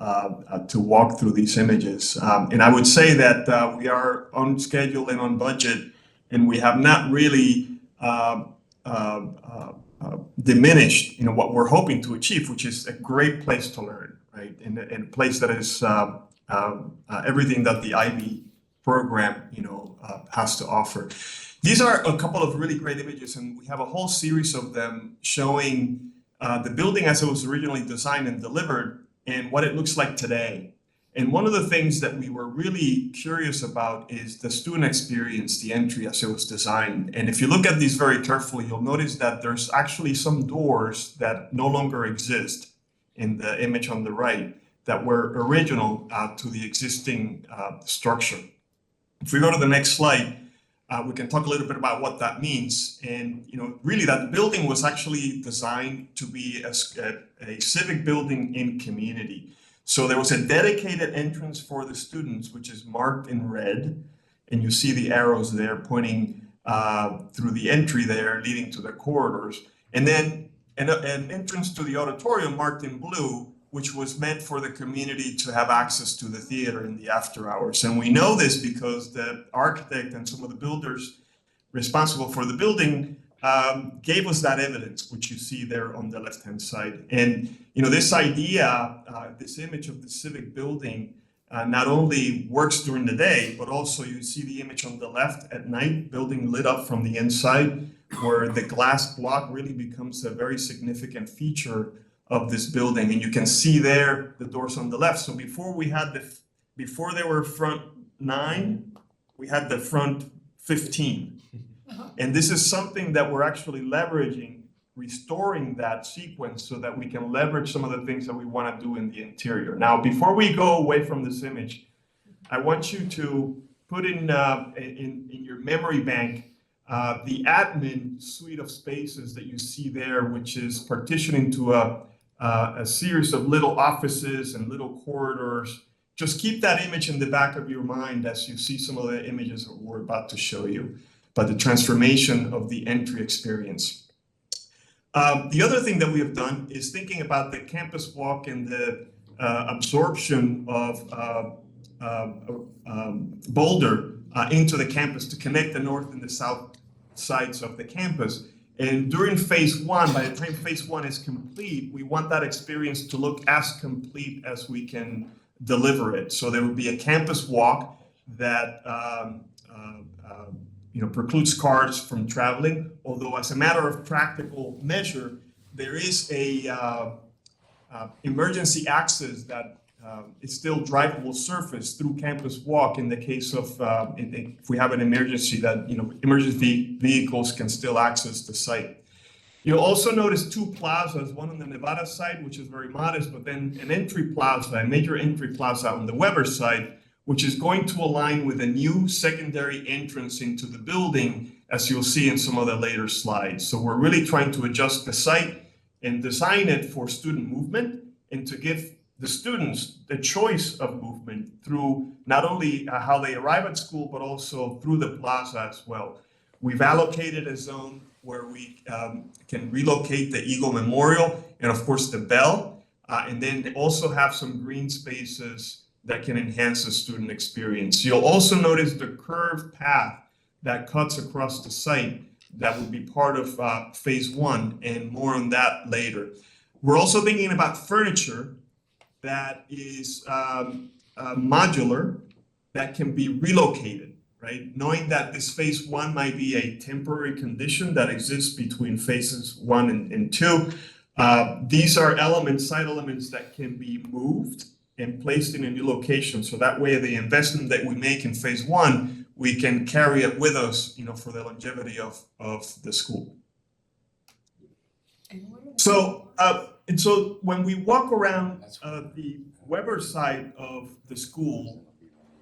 to walk through these images. And I would say that we are on schedule and on budget, and we have not really diminished, what we're hoping to achieve, which is a great place to learn, right? And a place that is everything that the IB program, has to offer. These are a couple of really great images, and we have a whole series of them showing the building as it was originally designed and delivered and what it looks like today. And one of the things that we were really curious about is the student experience, the entry as it was designed. And if you look at these very carefully, you'll notice that there's actually some doors that no longer exist in the image on the right. that were original to the existing structure. If we go to the next slide, we can talk a little bit about what that means. And really that building was actually designed to be a civic building in community. So there was a dedicated entrance for the students, which is marked in red. And you see the arrows there pointing through the entry there, leading to the corridors. And then an entrance to the auditorium marked in blue, which was meant for the community to have access to the theater in the after hours. And we know this because the architect and some of the builders responsible for the building gave us that evidence, which you see there on the left-hand side. And this idea, this image of the civic building, not only works during the day, but also you see the image on the left at night, building lit up from the inside, where the glass block really becomes a very significant feature of this building. And you can see there the doors on the left. So before there were front 9, we had the front 15. And this is something that we're actually leveraging, restoring that sequence so that we can leverage some of the things that we want to do in the interior. Now, before we go away from this image, I want you to put in your memory bank the admin suite of spaces that you see there, which is partitioned into a series of little offices and little corridors. Just keep that image in the back of your mind as you see some of the images that we're about to show you, but the transformation of the entry experience. The other thing that we have done is thinking about the campus walk and the absorption of Boulder into the campus to connect the north and the south sides of the campus. And during phase 1, by the time phase 1 is complete, we want that experience to look as complete as we can deliver it. So there will be a campus walk that precludes cars from traveling, although as a matter of practical measure, there is a emergency access that is still drivable surface through campus walk in the case of if we have an emergency that emergency vehicles can still access the site. You'll also notice 2 plazas, one on the Nevada side, which is very modest, but then an entry plaza, a major entry plaza on the Weber side, which is going to align with a new secondary entrance into the building, as you'll see in some of the later slides. So we're really trying to adjust the site and design it for student movement and to give the students the choice of movement through not only how they arrive at school, but also through the plaza as well. We've allocated a zone where we can relocate the Eagle Memorial and of course the Bell, and then also have some green spaces that can enhance the student experience. You'll also notice the curved path that cuts across the site that will be part of phase 1, and more on that later. We're also thinking about furniture that is modular, that can be relocated, right? Knowing that this phase 1 might be a temporary condition that exists between phases 1 and 2. These are site elements that can be moved and placed in a new location. So that way the investment that we make in phase 1, we can carry it with us, for the longevity of the school. So, and so when we walk around the Weber side of the school,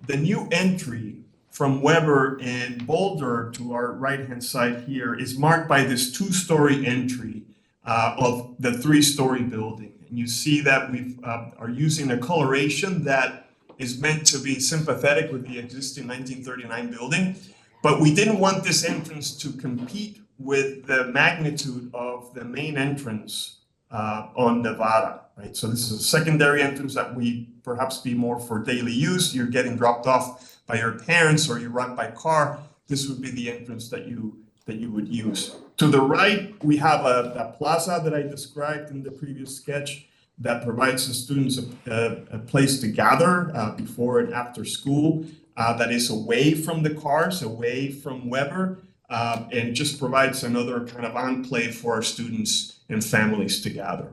the new entry from Weber and Boulder to our right-hand side here is marked by this 2-story entry of the 3-story building. And you see that we are using a coloration that is meant to be sympathetic with the existing 1939 building, but we didn't want this entrance to compete with the magnitude of the main entrance on Nevada, right? So this is a secondary entrance that we perhaps be more for daily use. You're getting dropped off by your parents or you run by car. This would be the entrance that you would use. To the right, we have a plaza that I described in the previous sketch that provides the students a place to gather before and after school that is away from the cars, away from Weber, and just provides another kind of enclave for our students and families to gather.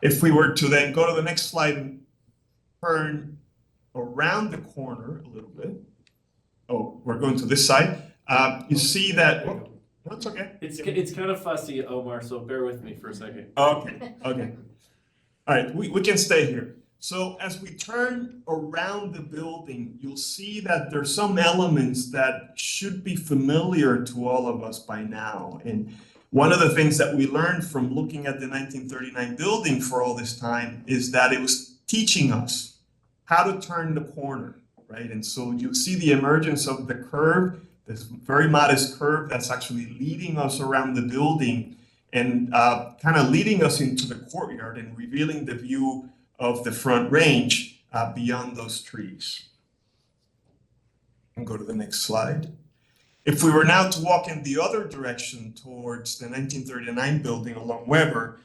If we were to then go to the next slide and turn around the corner a little bit. Oh, we're going to this side. You see that, that's okay. It's kind of fussy, Omar, so bear with me for a second. Okay. All right, we can stay here. So as we turn around the building, you'll see that there's some elements that should be familiar to all of us by now. And one of the things that we learned from looking at the 1939 building for all this time is that it was teaching us how to turn the corner, right? And so you see the emergence of the curve, this very modest curve that's actually leading us around the building and kind of leading us into the courtyard and revealing the view of the front range beyond those trees. And go to the next slide. If we were now to walk in the other direction towards the 1939 building along Weber,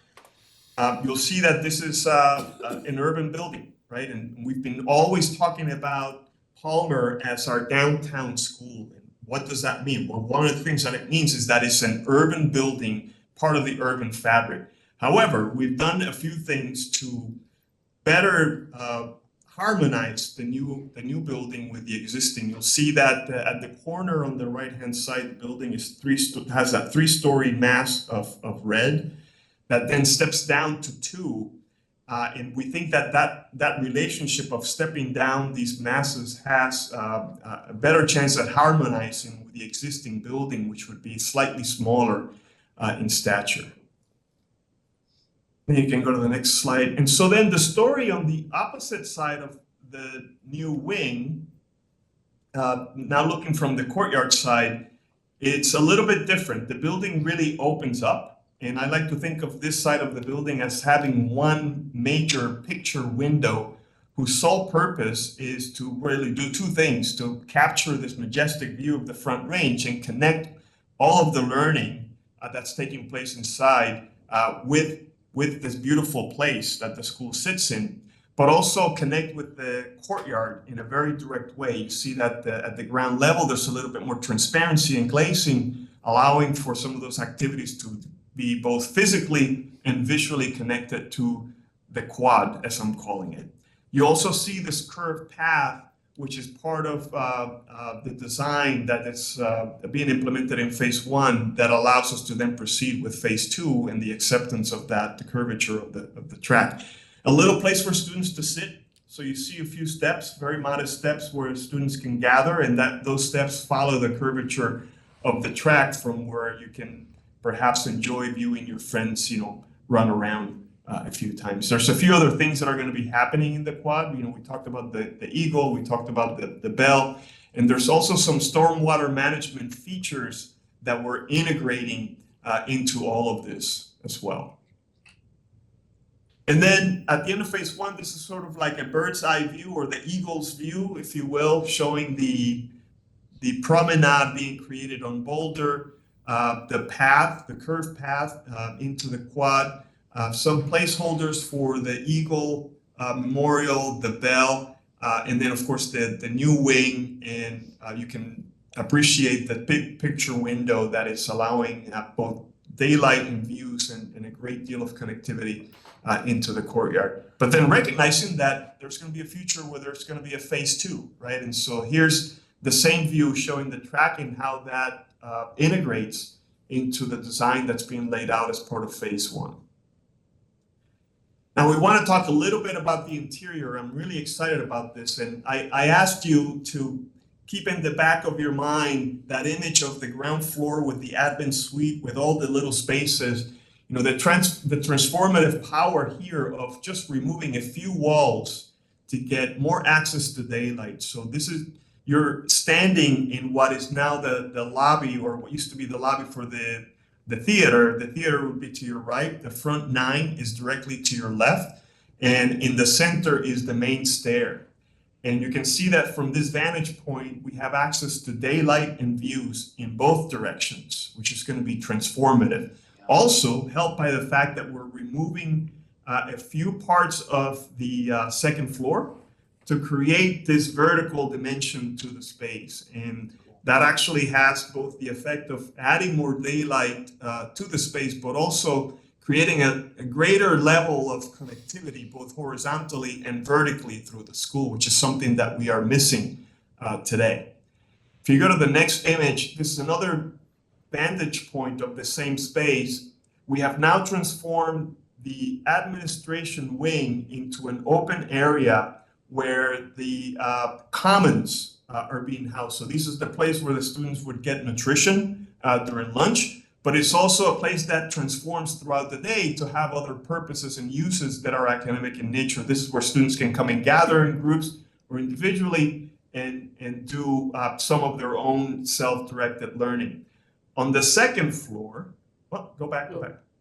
you'll see that this is an urban building, right? And we've been always talking about Palmer as our downtown school. And what does that mean? Well, one of the things that it means is that it's an urban building, part of the urban fabric. However, we've done a few things to better harmonize the new building with the existing. You'll see that at the corner on the right-hand side, the building is has that three-story mass of red that then steps down to 2. And we think that relationship of stepping down these masses has a better chance at harmonizing with the existing building, which would be slightly smaller in stature. Then you can go to the next slide. And so then the story on the opposite side of the new wing, now looking from the courtyard side, it's a little bit different. The building really opens up. And I like to think of this side of the building as having one major picture window whose sole purpose is to really do 2 things: to capture this majestic view of the front range and connect all of the learning that's taking place inside with this beautiful place that the school sits in, but also connect with the courtyard in a very direct way. You see that at the ground level, there's a little bit more transparency and glazing, allowing for some of those activities to be both physically and visually connected to the quad, as I'm calling it. You also see this curved path, which is part of the design that is being implemented in phase 1 that allows us to then proceed with phase 2 and the acceptance of that, the curvature of the track. A little place for students to sit. So you see a few steps, very modest steps where students can gather, and that those steps follow the curvature of the track from where you can perhaps enjoy viewing your friends, run around a few times. There's a few other things that are going to be happening in the quad. We talked about the eagle, we talked about the bell, and there's also some stormwater management features that we're integrating into all of this as well. And then at the end of phase 1, this is sort of like a bird's eye view, or the eagle's view, if you will, showing the promenade being created on Boulder, the path, the curved path into the quad, some placeholders for the Eagle Memorial, the bell, and then of course the new wing, and you can appreciate the big picture window that is allowing both daylight and views and a great deal of connectivity into the courtyard. But then recognizing that there's going to be a future where there's going to be a phase 2, right? And so here's the same view showing the track and how that integrates into the design that's being laid out as part of phase 1. Now we want to talk a little bit about the interior. I'm really excited about this, and I asked you to keep in the back of your mind that image of the ground floor with the admin suite with all the little spaces. The transformative power here of just removing a few walls to get more access to daylight. So this is, you're standing in what is now the lobby, or what used to be the lobby for the theater. The theater would be to your right. The front 9 is directly to your left. And in the center is the main stair. And you can see that from this vantage point, we have access to daylight and views in both directions, which is going to be transformative. Also helped by the fact that we're removing a few parts of the second floor to create this vertical dimension to the space. And that actually has both the effect of adding more daylight to the space, but also creating a greater level of connectivity, both horizontally and vertically through the school, which is something that we are missing today. If you go to the next image, this is another vantage point of the same space. We have now transformed the administration wing into an open area where the commons are being housed. So this is the place where the students would get nutrition during lunch, but it's also a place that transforms throughout the day to have other purposes and uses that are academic in nature. This is where students can come and gather in groups or individually and do some of their own self-directed learning. On the second floor, go back.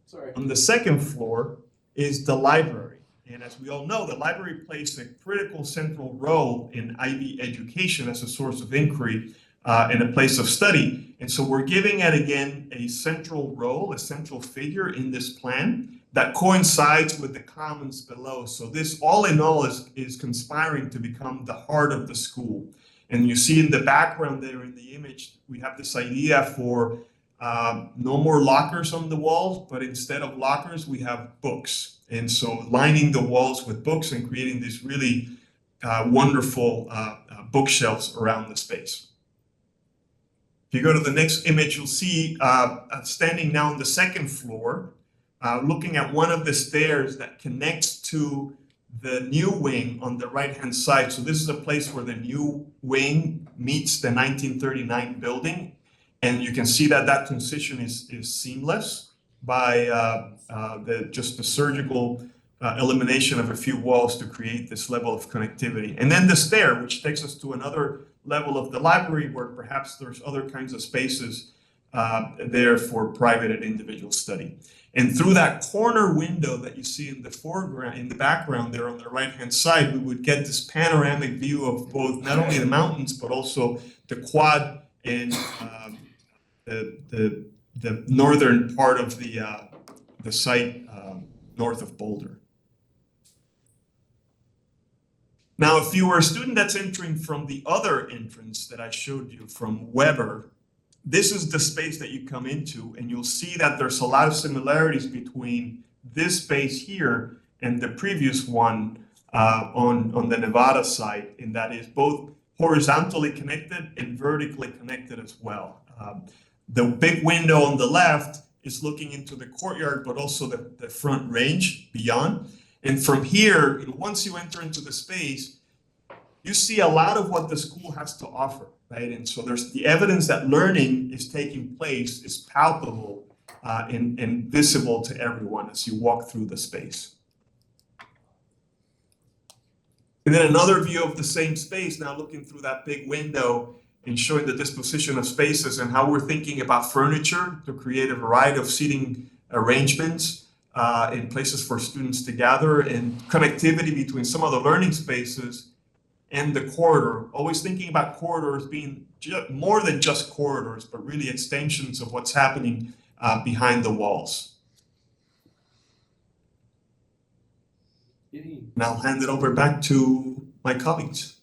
Sorry. On the second floor is the library. And as we all know, the library plays a critical central role in IB education as a source of inquiry and a place of study. And so we're giving it again a central role, a central figure in this plan that coincides with the commons below. So this all in all is conspiring to become the heart of the school. And you see in the background there in the image, we have this idea for no more lockers on the walls, but instead of lockers, we have books. And so lining the walls with books and creating these really wonderful bookshelves around the space. If you go to the next image, you'll see standing now on the second floor, looking at one of the stairs that connects to the new wing on the right-hand side. So this is a place where the new wing meets the 1939 building. And you can see that that transition is seamless by just the surgical elimination of a few walls to create this level of connectivity. And then the stair, which takes us to another level of the library where perhaps there's other kinds of spaces there for private and individual study. And through that corner window that you see in the foreground, in the background there on the right-hand side, we would get this panoramic view of both not only the mountains, but also the quad and the northern part of the site north of Boulder. Now, if you were a student that's entering from the other entrance that I showed you from Weber, this is the space that you come into, and you'll see that there's a lot of similarities between this space here and the previous one on the Nevada side, and that is both horizontally connected and vertically connected as well. The big window on the left is looking into the courtyard, but also the front range beyond. And from here, once you enter into the space, you see a lot of what the school has to offer, right? And so there's the evidence that learning is taking place is palpable and visible to everyone as you walk through the space. And then another view of the same space, now looking through that big window and showing the disposition of spaces and how we're thinking about furniture to create a variety of seating arrangements in places for students to gather, and connectivity between some of the learning spaces and the corridor. Always thinking about corridors being more than just corridors, but really extensions of what's happening behind the walls. And I'll hand it over back to my colleagues.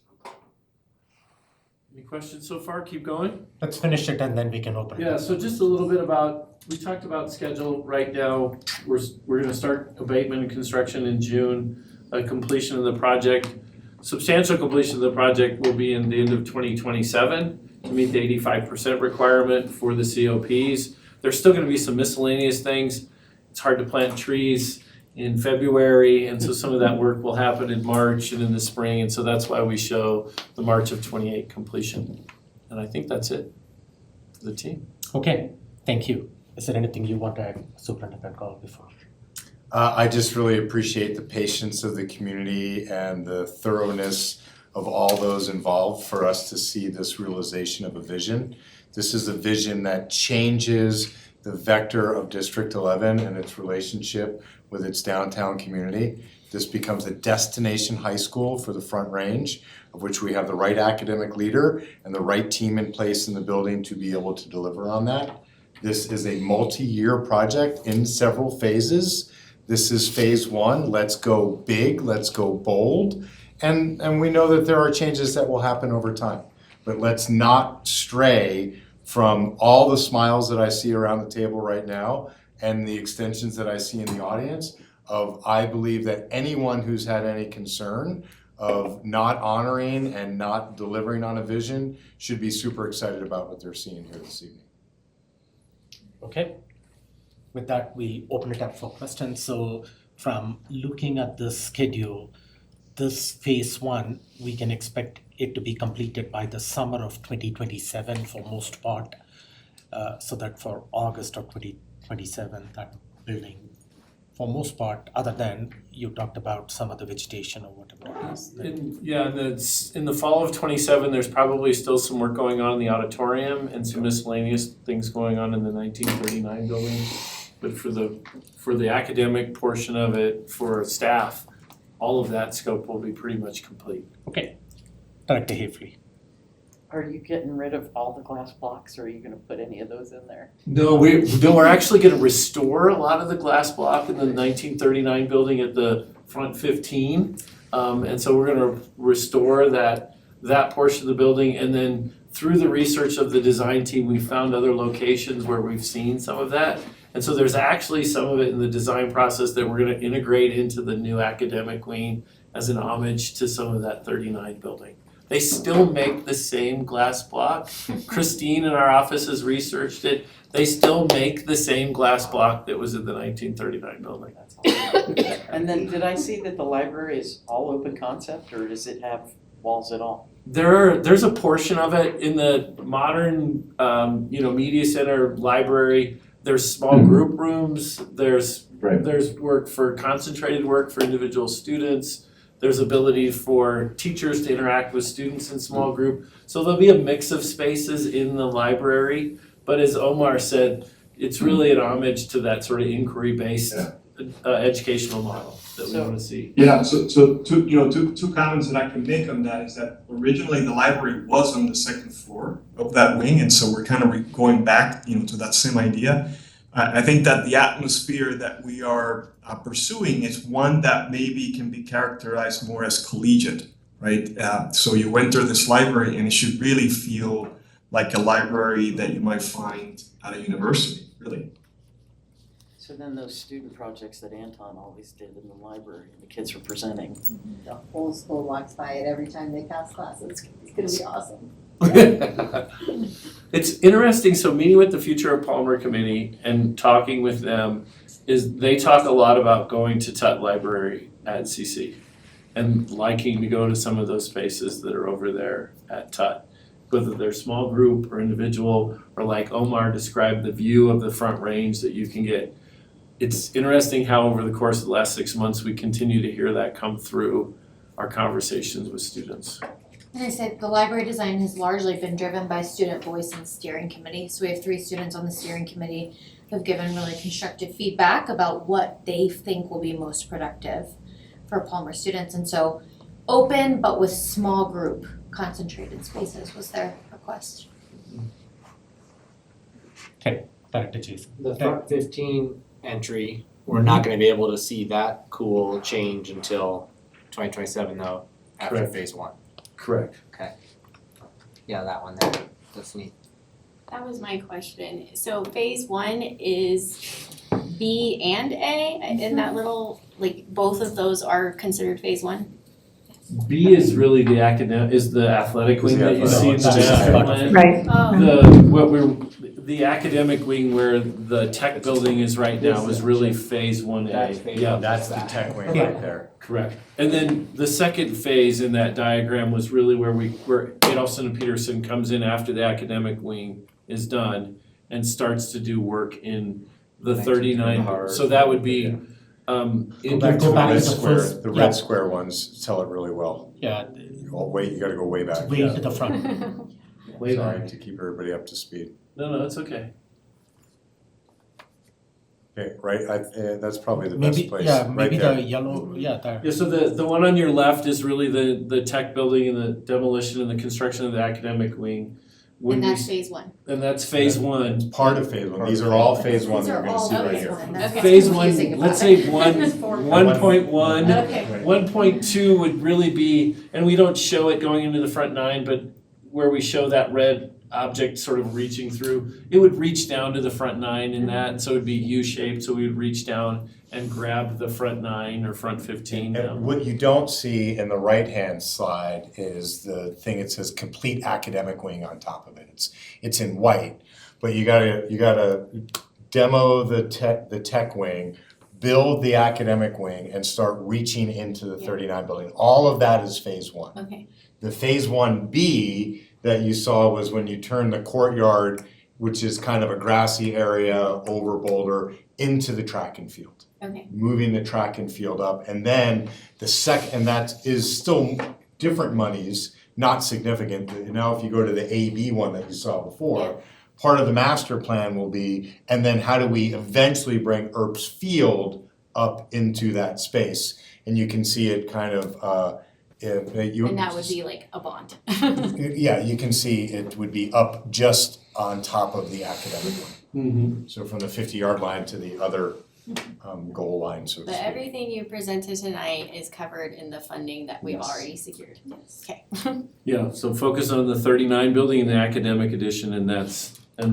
Any questions so far? Keep going. Let's finish it and then we can open it. Yeah, so just a little bit about, we talked about schedule. Right now, we're gonna start abatement and construction in June, completion of the project. Substantial completion of the project will be in the end of 2027 to meet the 85% requirement for the COPs. There's still gonna be some miscellaneous things. It's hard to plant trees in February, and so some of that work will happen in March and in the spring, and so that's why we show the March of 28 completion. And I think that's it for the team. Okay, thank you. Is there anything you want to add, Superintendent Call, before? I just really appreciate the patience of the community and the thoroughness of all those involved for us to see this realization of a vision. This is a vision that changes the vector of District 11 and its relationship with its downtown community. This becomes a destination high school for the Front Range, of which we have the right academic leader and the right team in place in the building to be able to deliver on that. This is a multi-year project in several phases. This is phase one. Let's go big, let's go bold. And we know that there are changes that will happen over time. But let's not stray from all the smiles that I see around the table right now and the extensions that I see in the audience of, I believe that anyone who's had any concern of not honoring and not delivering on a vision should be super excited about what they're seeing here this evening. Okay. With that, we open it up for questions. So from looking at the schedule, this phase one, we can expect it to be completed by the summer of 2027 for most part. So that for August of 2027, that building, for most part, other than you talked about some of the vegetation or whatever it is. In the fall of '27, there's probably still some work going on in the auditorium and some miscellaneous things going on in the 1939 building. But for the academic portion of it, for staff, all of that scope will be pretty much complete. Okay, Director Haefley. Are you getting rid of all the glass blocks, or are you gonna put any of those in there? No, we're actually gonna restore a lot of the glass block in the 1939 building at the front 15. And so we're gonna restore that portion of the building, and then through the research of the design team, we found other locations where we've seen some of that. And so there's actually some of it in the design process that we're gonna integrate into the new academic wing as an homage to some of that 39 building. They still make the same glass block. Christine in our office has researched it. They still make the same glass block that was in the 1939 building. That's awesome. And then did I see that the library is all open concept, or does it have walls at all? There's a portion of it in the modern, media center library. There's small group rooms. There's work for concentrated work for individual students. There's ability for teachers to interact with students in small group. So there'll be a mix of spaces in the library. But as Omar said, it's really an homage to that sort of inquiry-based educational model that we want to see. Yeah, so two comments that I can make on that is that originally the library was on the second floor of that wing, and so we're kind of going back, to that same idea. I think that the atmosphere that we are pursuing is one that maybe can be characterized more as collegiate, right? So you enter this library and it should really feel like a library that you might find at a university, really. So then those student projects that Anton always did in the library, the kids were presenting. The whole school walks by it every time they pass classes. It's gonna be awesome. It's interesting, so meeting with the Future of Palmer Committee and talking with them is they talk a lot about going to Tut Library at CC and liking to go to some of those spaces that are over there at Tut. Whether they're small group or individual, or like Omar described, the view of the Front Range that you can get. It's interesting how over the course of the last 6 months, we continue to hear that come through our conversations with students. As I said, the library design has largely been driven by student voice and steering committee. So we have 3 students on the steering committee who have given really constructive feedback about what they think will be most productive for Palmer students. And so open but with small group concentrated spaces was their request. Okay, Director Jason. The front 15 entry, we're not gonna be able to see that cool change until 2027 though, after Correct. phase 1. Correct. Yeah, that one there, that's neat. That was my question. So phase 1 is B and A, in that little, both of those are considered phase 1? B is really the athletic wing that you see in the master plan. Right. Oh. The academic wing where the tech building is right now is really phase 1A. That's phase Yeah, one. That's the tech wing right there. correct. And then the second phase in that diagram was really where Adolfson and Peterson comes in after the academic wing is done and starts to do work in the 39. So that would be Go back to the back to red the square, first- the yeah. red square ones tell it really well. Yeah, You gotta go way back. way to the front. way Sorry back. to keep everybody up to speed. No, it's okay. Okay, right, that's probably the best Maybe, place, yeah, right maybe there. the yellow, yeah, there. Yeah, so the one on your left is really the tech building and the demolition and the construction of the academic wing. When And we that's phase 1. And that's phase 1. Part of phase 1, these are all phase 1 These that are we're gonna all see right phase here. 1. That's what's Phase confusing 1, about let's it. say 1.1. Okay. 1.2 would really be, and we don't show it going into the front 9, but where we show that red object sort of reaching through, it would reach down to the front 9 in that, so it'd be U-shaped, so we would reach down and grab the front 9 or front 15 down. And what you don't see in the right-hand slide is the thing that says complete academic wing on top of it. It's in white, but you gotta demo the tech wing, build the academic wing and start reaching into the 39 building. All of that is phase one. Okay. The phase 1B that you saw was when you turn the courtyard, which is kind of a grassy area over Boulder, into the track and field. Okay. Moving the track and field up. And then and that is still different monies, not significant. Now if you go to the AB one that you saw before, part of the master plan will be, and then how do we eventually bring Earps Field up into that space? And you can see it kind of, And that would be like a bond. yeah, you can see it would be up just on top of the academic one. So from the 50-yard line to the other goal line, so to But speak. everything you presented tonight is covered in the funding that we've already secured. Okay. Yeah, so focus on the 39 building and the academic edition, and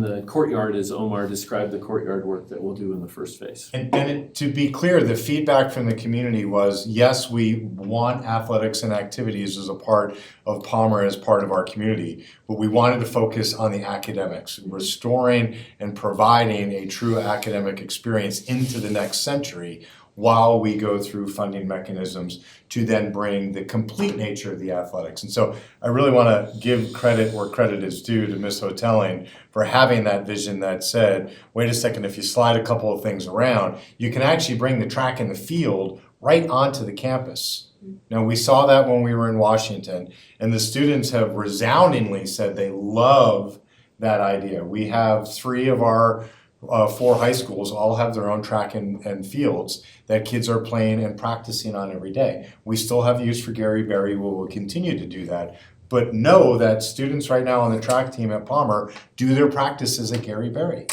the courtyard, as Omar described, the courtyard work that we'll do in the first phase. And to be clear, the feedback from the community was, yes, we want athletics and activities as a part of Palmer, as part of our community, but we wanted to focus on the academics, restoring and providing a true academic experience into the next century while we go through funding mechanisms to then bring the complete nature of the athletics. And so I really want to give credit where credit is due to Ms. Hotelling for having that vision that said, wait a second, if you slide a couple of things around, you can actually bring the track and the field right onto the campus. Now, we saw that when we were in Washington, and the students have resoundingly said they love that idea. We have 3 of our 4 high schools all have their own track and fields that kids are playing and practicing on every day. We still have use for Gary Berry, we will continue to do that. But know that students right now on the track team at Palmer do their practices at Gary Berry.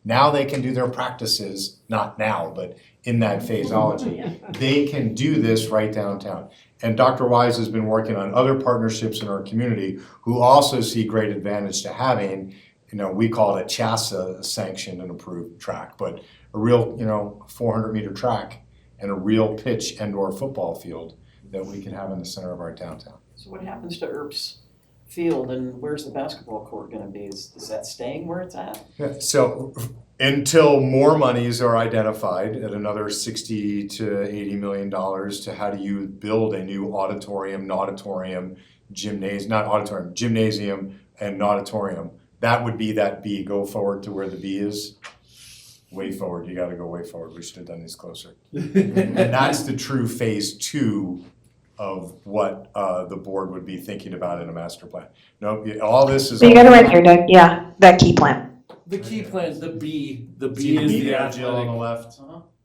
Now they can do their practices, not now, but in that phaseology. They can do this right downtown. And Dr. Wise has been working on other partnerships in our community who also see great advantage to having, we call it a CHASA sanctioned and approved track, but a real, 400-meter track and a real pitch indoor football field that we can have in the center of our downtown. So what happens to Earps Field and where's the basketball court gonna be? Is that staying where it's at? Yeah, so until more monies are identified at another $60 to $80 million to how do you build a new gymnasium and auditorium, that would be that B. Go forward to where the B is. Way forward, you gotta go way forward. We should have done these closer. And that's the true phase 2 of what the board would be thinking about in a master plan. No, all this is. So you got it right there, Doug. Yeah, that key plan. The key plan, the B is the Jill on the athletic. left.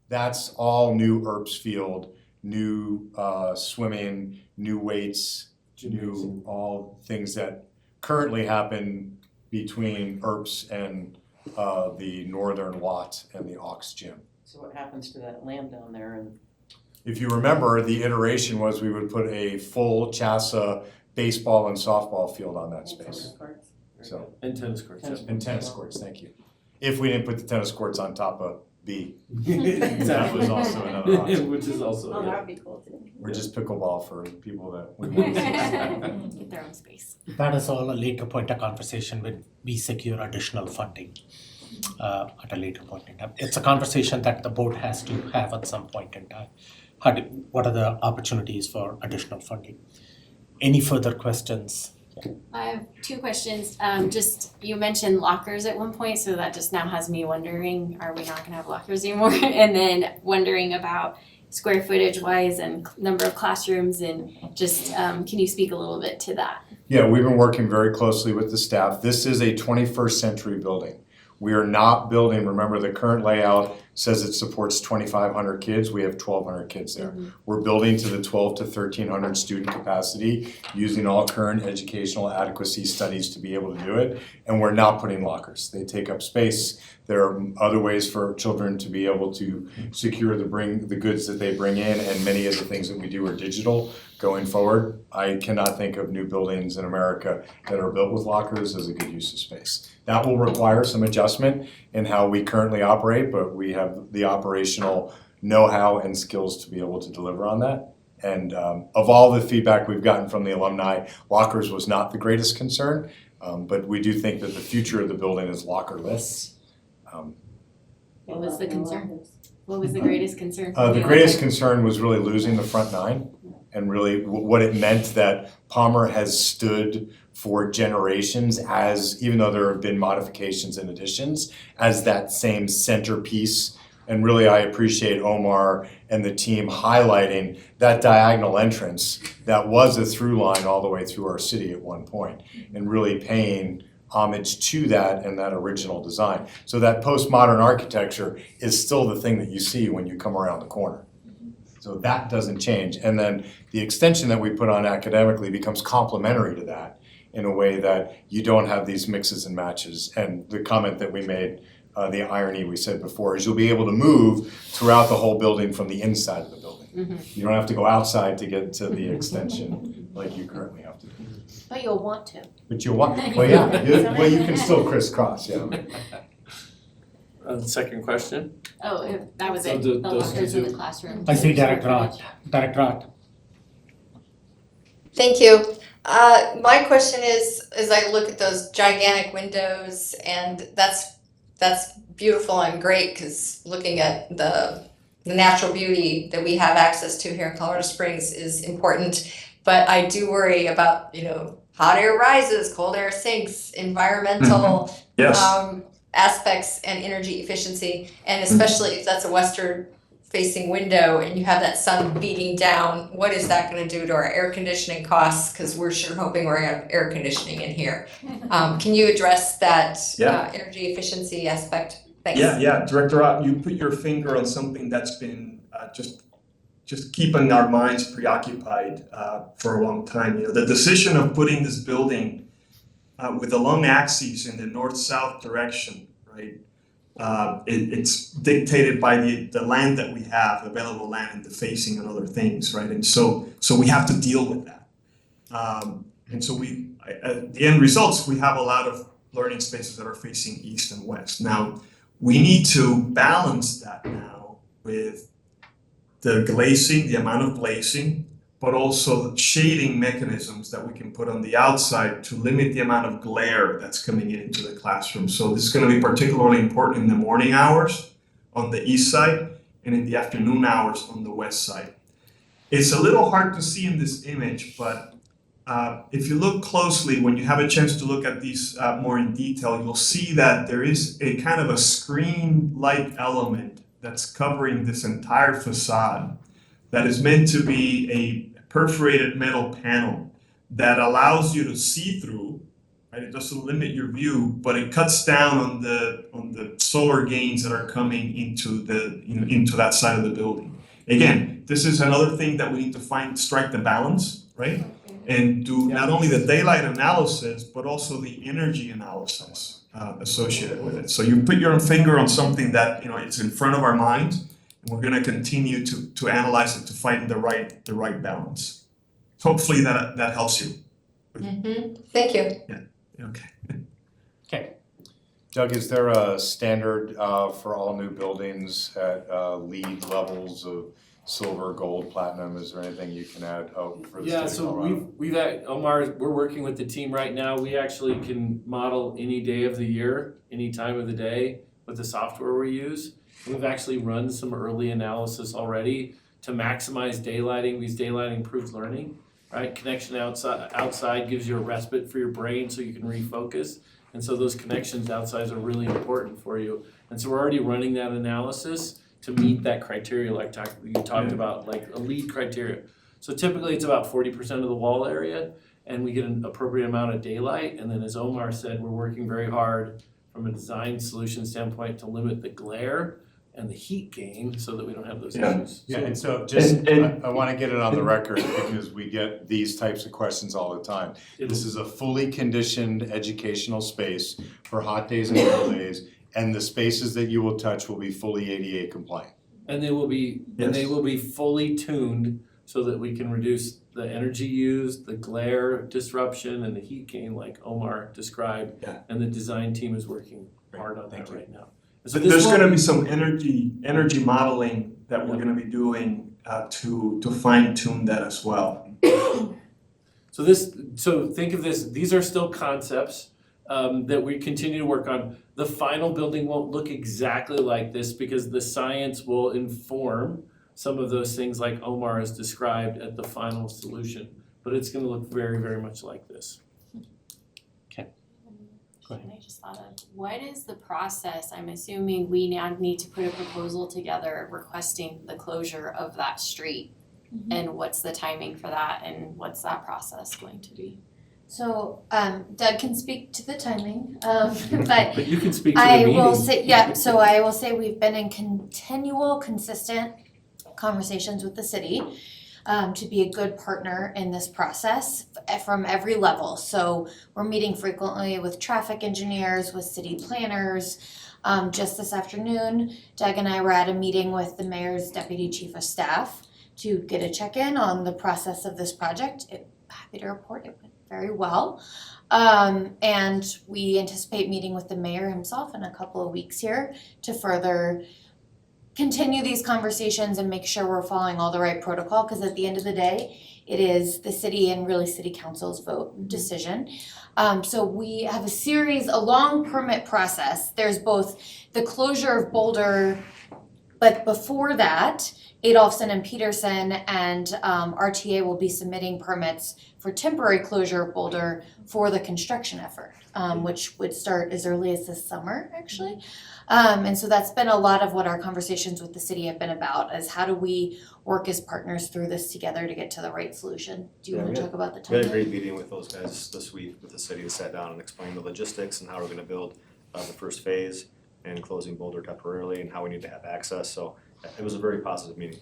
That's all new Earps Field, new swimming, new weights, new all things that currently happen between Earps and the Northern Watt and the Aux Gym. So what happens to that land down there and? If you remember, the iteration was we would put a full CHASA baseball and softball field on that space. So, And tennis courts. and tennis courts, thank you. If we didn't put the tennis courts on top of B. Exactly. That was also another option. Which is also, Oh, yeah. that would be cool too. Or just pickleball for people that would Get their own space. That is all a later point of conversation when we secure additional funding at a later point in time. It's a conversation that the board has to have at some point in time. What are the opportunities for additional funding? Any further questions? I have 2 questions. Just, you mentioned lockers at one point, so that just now has me wondering, are we not gonna have lockers anymore? And then wondering about square footage wise and number of classrooms and just, can you speak a little bit to that? Yeah, we've been working very closely with the staff. This is a 21st century building. We are not building, remember the current layout says it supports 2,500 kids, we have 1,200 kids there. We're building to the 1,200 to 1,300 student capacity, using all current educational adequacy studies to be able to do it, and we're not putting lockers. They take up space. There are other ways for children to be able to secure the goods that they bring in, and many of the things that we do are digital going forward. I cannot think of new buildings in America that are built with lockers as a good use of space. That will require some adjustment in how we currently operate, but we have the operational know-how and skills to be able to deliver on that. And of all the feedback we've gotten from the alumni, lockers was not the greatest concern, but we do think that the future of the building is lockerless. What was the concern? What was the greatest concern? The greatest concern was really losing the front nine, and really what it meant that Palmer has stood for generations as, even though there have been modifications and additions, as that same centerpiece. And really, I appreciate Omar and the team highlighting that diagonal entrance that was a through line all the way through our city at one point, and really paying homage to that and that original design. So that postmodern architecture is still the thing that you see when you come around the corner. So that doesn't change. And then the extension that we put on academically becomes complementary to that in a way that you don't have these mixes and matches. And the comment that we made, the irony we said before, is you'll be able to move throughout the whole building from the inside of the building. You don't have to go outside to get to the extension like you currently have to do. But you'll want to. But you want, well, yeah, you can still crisscross, yeah. Second question? Oh, that was So it, the- the those lockers in two. the classroom. I see Director Art. Director Art. Thank you. My question is, as I look at those gigantic windows, and that's beautiful and great, because looking at the natural beauty that we have access to here in Colorado Springs is important. But I do worry about, hot air rises, cold air sinks, environmental Yes. aspects and energy efficiency, and especially if that's a western facing window and you have that sun beating down, what is that going to do to our air conditioning costs? Because we're sure hoping we're going to have air conditioning in here. Can you address that energy efficiency aspect? Thanks. Yeah, Director Ott, you put your finger on something that's been just keeping our minds preoccupied for a long time. The decision of putting this building with the long axes in the north-south direction, right? It's dictated by the land that we have, available land, and the facing and other things, right? And so we have to deal with that. And so the end results, we have a lot of learning spaces that are facing east and west. Now, we need to balance that now with the glazing, the amount of glazing, but also the shading mechanisms that we can put on the outside to limit the amount of glare that's coming into the classroom. So this is going to be particularly important in the morning hours on the east side and in the afternoon hours on the west side. It's a little hard to see in this image, but if you look closely, when you have a chance to look at these more in detail, you'll see that there is a kind of a screen-like element that's covering this entire facade that is meant to be a perforated metal panel that allows you to see through, right? It doesn't limit your view, but it cuts down on the solar gains that are coming into into that side of the building. Again, this is another thing that we need to strike the balance, right? And do not only the daylight analysis, but also the energy analysis associated with it. So you put your finger on something that it's in front of our minds, and we're going to continue to analyze it to find the right balance. Hopefully that helps you. Thank you. Yeah. Okay. Okay. Doug, is there a standard for all new buildings at LEED levels of silver, gold, platinum? Is there anything you can add for the state of So Colorado? we've had, Omar, we're working with the team right now. We actually can model any day of the year, any time of the day with the software we use. We've actually run some early analysis already to maximize daylighting, because daylighting improves learning, right? Connection outside gives you a respite for your brain so you can refocus. And so those connections outside are really important for you. And so we're already running that analysis to meet that criteria like you talked about, like a LEED criteria. So typically it's about 40% of the wall area, and we get an appropriate amount of daylight. And then as Omar said, we're working very hard from a design solution standpoint to limit the glare and the heat gain so that we don't have those issues. Yeah, and so I want to get it on the record because we get these types of questions all the time. This is a fully conditioned educational space for hot days and cold days, and the spaces that you will touch will be fully ADA compliant. And they will be fully tuned so that we can reduce the energy used, the glare disruption, and the heat gain like Omar described. Yeah. And the design team is working hard on that right now. So But there's going to be some energy modeling that we're going to be doing to fine tune that as well. So think of this, these are still concepts. that we continue to work on. The final building won't look exactly like this because the science will inform some of those things like Omar has described at the final solution. But it's gonna look very, very much like this. Go ahead. I just thought of, what is the process? I'm assuming we now need to put a proposal together requesting the closure of that street. And what's the timing for that and what's that process going to be? So Doug can speak to the timing, but But you can speak to the I meeting. will say, yeah, so I will say we've been in continual, consistent conversations with the city to be a good partner in this process from every level. So we're meeting frequently with traffic engineers, with city planners. Just this afternoon, Doug and I were at a meeting with the mayor's deputy chief of staff to get a check-in on the process of this project. Happy to report it went very well. And we anticipate meeting with the mayor himself in a couple of weeks here to further continue these conversations and make sure we're following all the right protocol, because at the end of the day, it is the city and really city council's vote decision. So we have a long permit process. There's both the closure of Boulder, but before that, Adolphson and Peterson and RTA will be submitting permits for temporary closure of Boulder for the construction effort, which would start as early as this summer, actually. And so that's been a lot of what our conversations with the city have been about, is how do we work as partners through this together to get to the right solution? Do you want to talk about the We had timeline? a great meeting with those guys this week with the city, that sat down and explained the logistics and how we're gonna build the first phase and closing Boulder temporarily and how we need to have access, so it was a very positive meeting.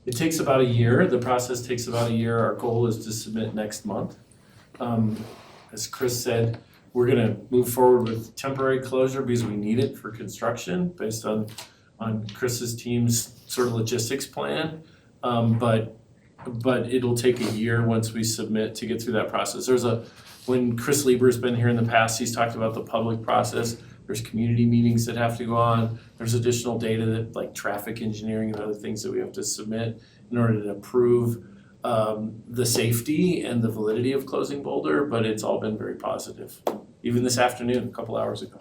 It takes about a year, the process takes about a year, our goal is to submit next month. As Chris said, we're gonna move forward with temporary closure because we need it for construction based on Chris's team's sort of logistics plan. But it'll take a year once we submit to get through that process. When Chris Lieber's been here in the past, he's talked about the public process. There's community meetings that have to go on. There's additional data that, like traffic engineering and other things that we have to submit in order to prove the safety and the validity of closing Boulder, but it's all been very positive. Even this afternoon, a couple hours ago.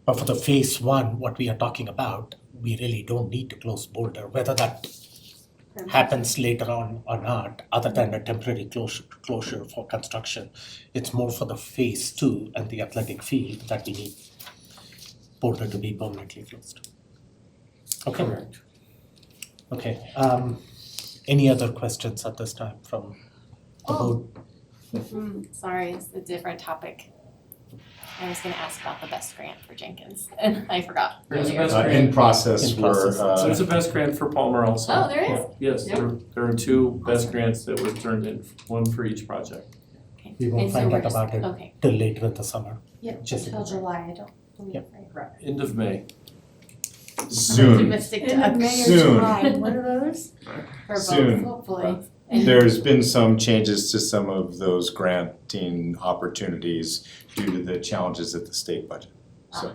But for the phase one, what we are talking about, we really don't need to close Boulder, whether that happens later on or not, other than a temporary closure for construction. It's more for the phase two and the athletic field that we need Boulder to be permanently closed. Okay. Correct. Okay, any other questions at this time from the board? Sorry, it's a different topic. I was gonna ask about the best grant for Jenkins and I forgot. There's a earlier. best grant. In process, In process. we're, So there's a best grant for Palmer also. Oh, there is? Yes, there are two best grants that were turned in, one for each project. Okay. We won't And so find we're out just- about it Okay. till later in the summer. Yeah, Jessica. until July, I don't believe, Yep. right? End of May. soon. Optimistic End of Doug. May or Soon. July, one of those? For both, Soon. hopefully. There's been some changes to some of those granting opportunities due to the challenges at the state budget, so.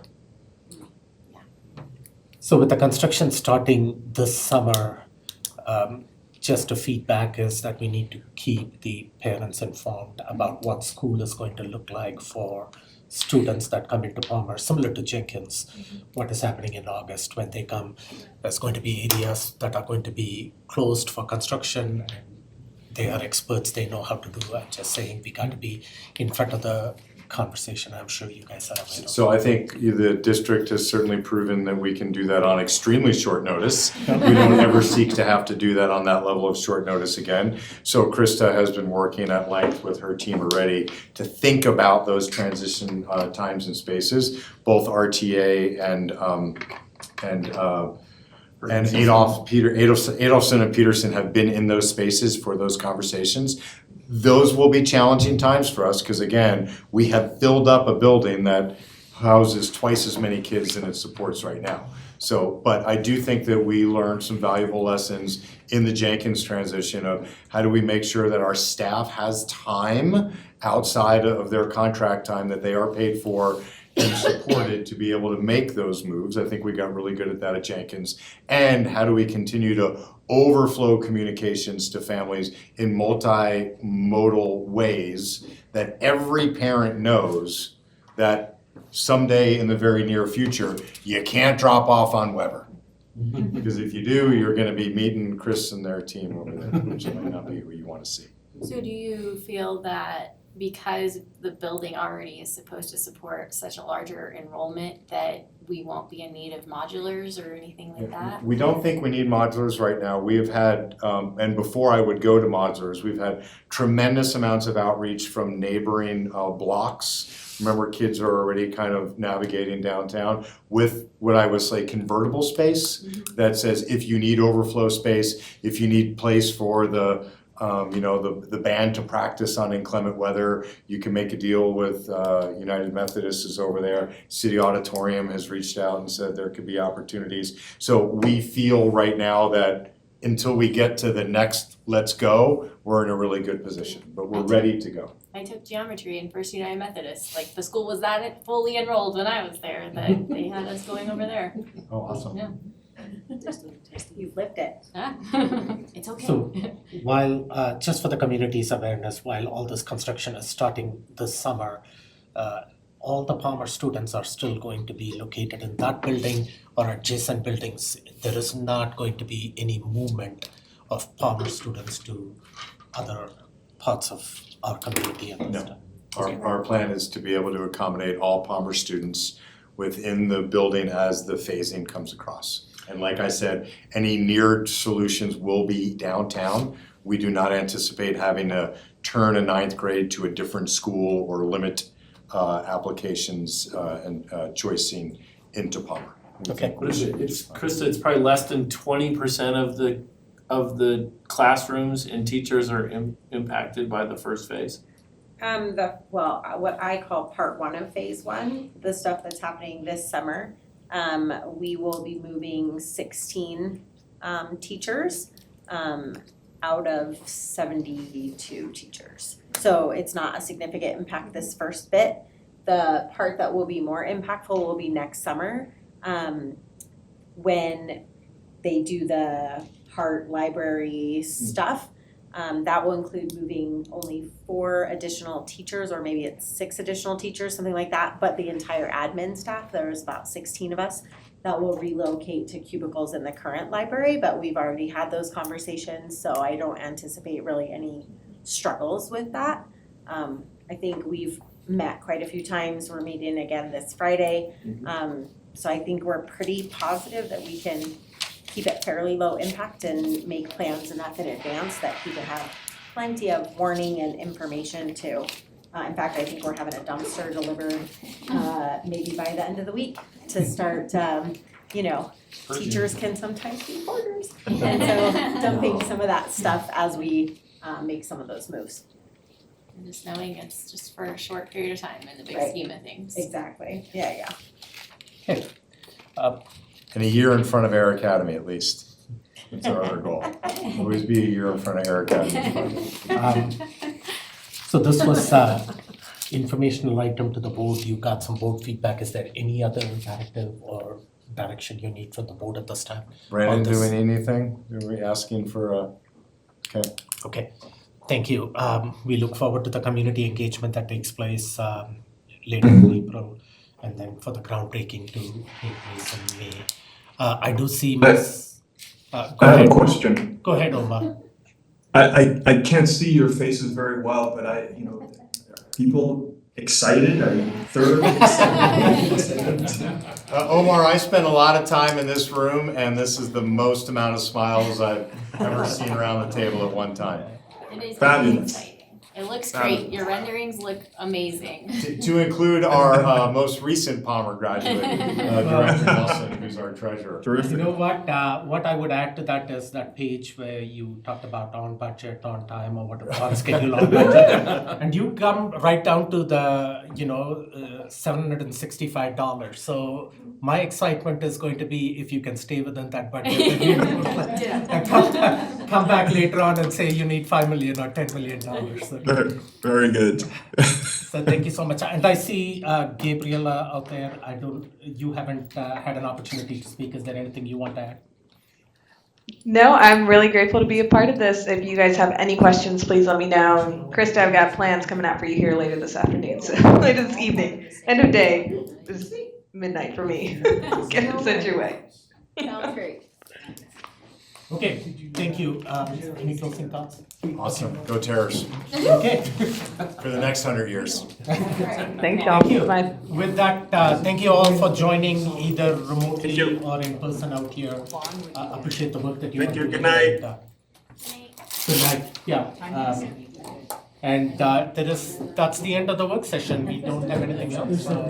So with the construction starting this summer, just a feedback is that we need to keep the parents informed about what school is going to look like for students that come into Palmer, similar to Jenkins. What is happening in August when they come, there's going to be areas that are going to be closed for construction. They are experts, they know how to do it. Just saying, we got to be in front of the conversation. I'm sure you guys are aware of. So I think the district has certainly proven that we can do that on extremely short notice. We don't ever seek to have to do that on that level of short notice again. So Krista has been working at length with her team already to think about those transition times and spaces. Both RTA and Adolphson and Peterson have been in those spaces for those conversations. Those will be challenging times for us, because again, we have filled up a building that houses twice as many kids than it supports right now. So, but I do think that we learned some valuable lessons in the Jenkins transition of how do we make sure that our staff has time outside of their contract time that they are paid for and supported to be able to make those moves. I think we got really good at that at Jenkins. And how do we continue to overflow communications to families in multimodal ways that every parent knows that someday in the very near future, you can't drop off on Weber. Because if you do, you're gonna be meeting Chris and their team over there, which might not be who you wanna see. So do you feel that because the building already is supposed to support such a larger enrollment that we won't be in need of modulars or anything like that? We don't think we need modulars right now. We have had, and before I would go to modulars, we've had tremendous amounts of outreach from neighboring blocks. Remember, kids are already kind of navigating downtown with what I would say convertible space that says if you need overflow space, if you need place for the the band to practice on inclement weather, you can make a deal with United Methodist is over there. City Auditorium has reached out and said there could be opportunities. So we feel right now that until we get to the next let's go, we're in a really good position, but we're ready to go. I took geometry in First United Methodist. Like the school was that fully enrolled when I was there that they had us going over there. Oh, awesome. Yeah. You've lived it. It's okay. So while, just for the community's awareness, while all this construction is starting this summer, all the Palmer students are still going to be located in that building or adjacent buildings. There is not going to be any movement of Palmer students to other parts of our community at this time. Our plan is to be able to accommodate all Palmer students within the building as the phasing comes across. And like I said, any near solutions will be downtown. We do not anticipate having to turn a ninth grade to a different school or limit applications and choicing into Palmer. Okay. What is it? It's Krista, it's probably less than 20% of the classrooms and teachers are impacted by the first phase. What I call part one of phase one, the stuff that's happening this summer, we will be moving 16 teachers out of 72 teachers. So it's not a significant impact this first bit. The part that will be more impactful will be next summer, when they do the Hart library stuff. That will include moving only 4 additional teachers, or maybe it's 6 additional teachers, something like that, but the entire admin staff, there's about 16 of us, that will relocate to cubicles in the current library, but we've already had those conversations, so I don't anticipate really any struggles with that. I think we've met quite a few times, we're meeting again this Friday, so I think we're pretty positive that we can keep it fairly low impact and make plans enough in advance that people have plenty of warning and information too. In fact, I think we're having a dumpster delivered maybe by the end of the week to start, teachers can sometimes be hoarders. And so dumping some of that stuff as we make some of those moves. And just knowing it's just for a short period of time in the big Right. scheme of things. Exactly, yeah. And a year in front of Air Academy at least. That's our other goal. Always be a year in front of Air Academy. So this was informational item to the board. You got some board feedback. Is there any other directive or direction you need from the board at this time? Brandon, On this? doing anything? Are we asking for Okay, thank you. We look forward to the community engagement that takes place later in April, and then for the groundbreaking to take place in May. I do see Ms. Go I have ahead. a question. Go ahead, Omar. I can't see your faces very well, but people excited? Are you thoroughly excited? Omar, I spent a lot of time in this room, and this is the most amount of smiles I've ever seen around the table at one time. It is Fabulous. exciting. It looks great. Your renderings look amazing. To include our most recent Palmer graduate, Director Nelson, who's our treasurer. You Terrific. know what I would add to that is that page where you talked about on budget, on time, or whatever, on schedule, on budget. And you come right down to the, $765. So my excitement is going to be if you can stay within that budget. And come back later on and say you need $5 million or $10 million. So Very good. So thank you so much. And I see Gabriella out there. You haven't had an opportunity to speak. Is there anything you want to add? No, I'm really grateful to be a part of this. If you guys have any questions, please let me know. Krista, I've got plans coming out for you here later this afternoon, so later this evening. End of day is midnight for me. Get it sent your way. Sounds great. Okay, thank you. Any closing thoughts? Awesome, go Terrors, Okay. for the next 100 years. Thanks, y'all. Thank you. Bye. With that, thank you all for joining either remotely or in person out here. Appreciate the work that you are doing. Good night. Good night, yeah. And that's the end of the work session. We don't have anything else. So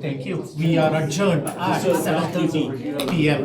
thank you. We are adjourned at 7:30 p.m.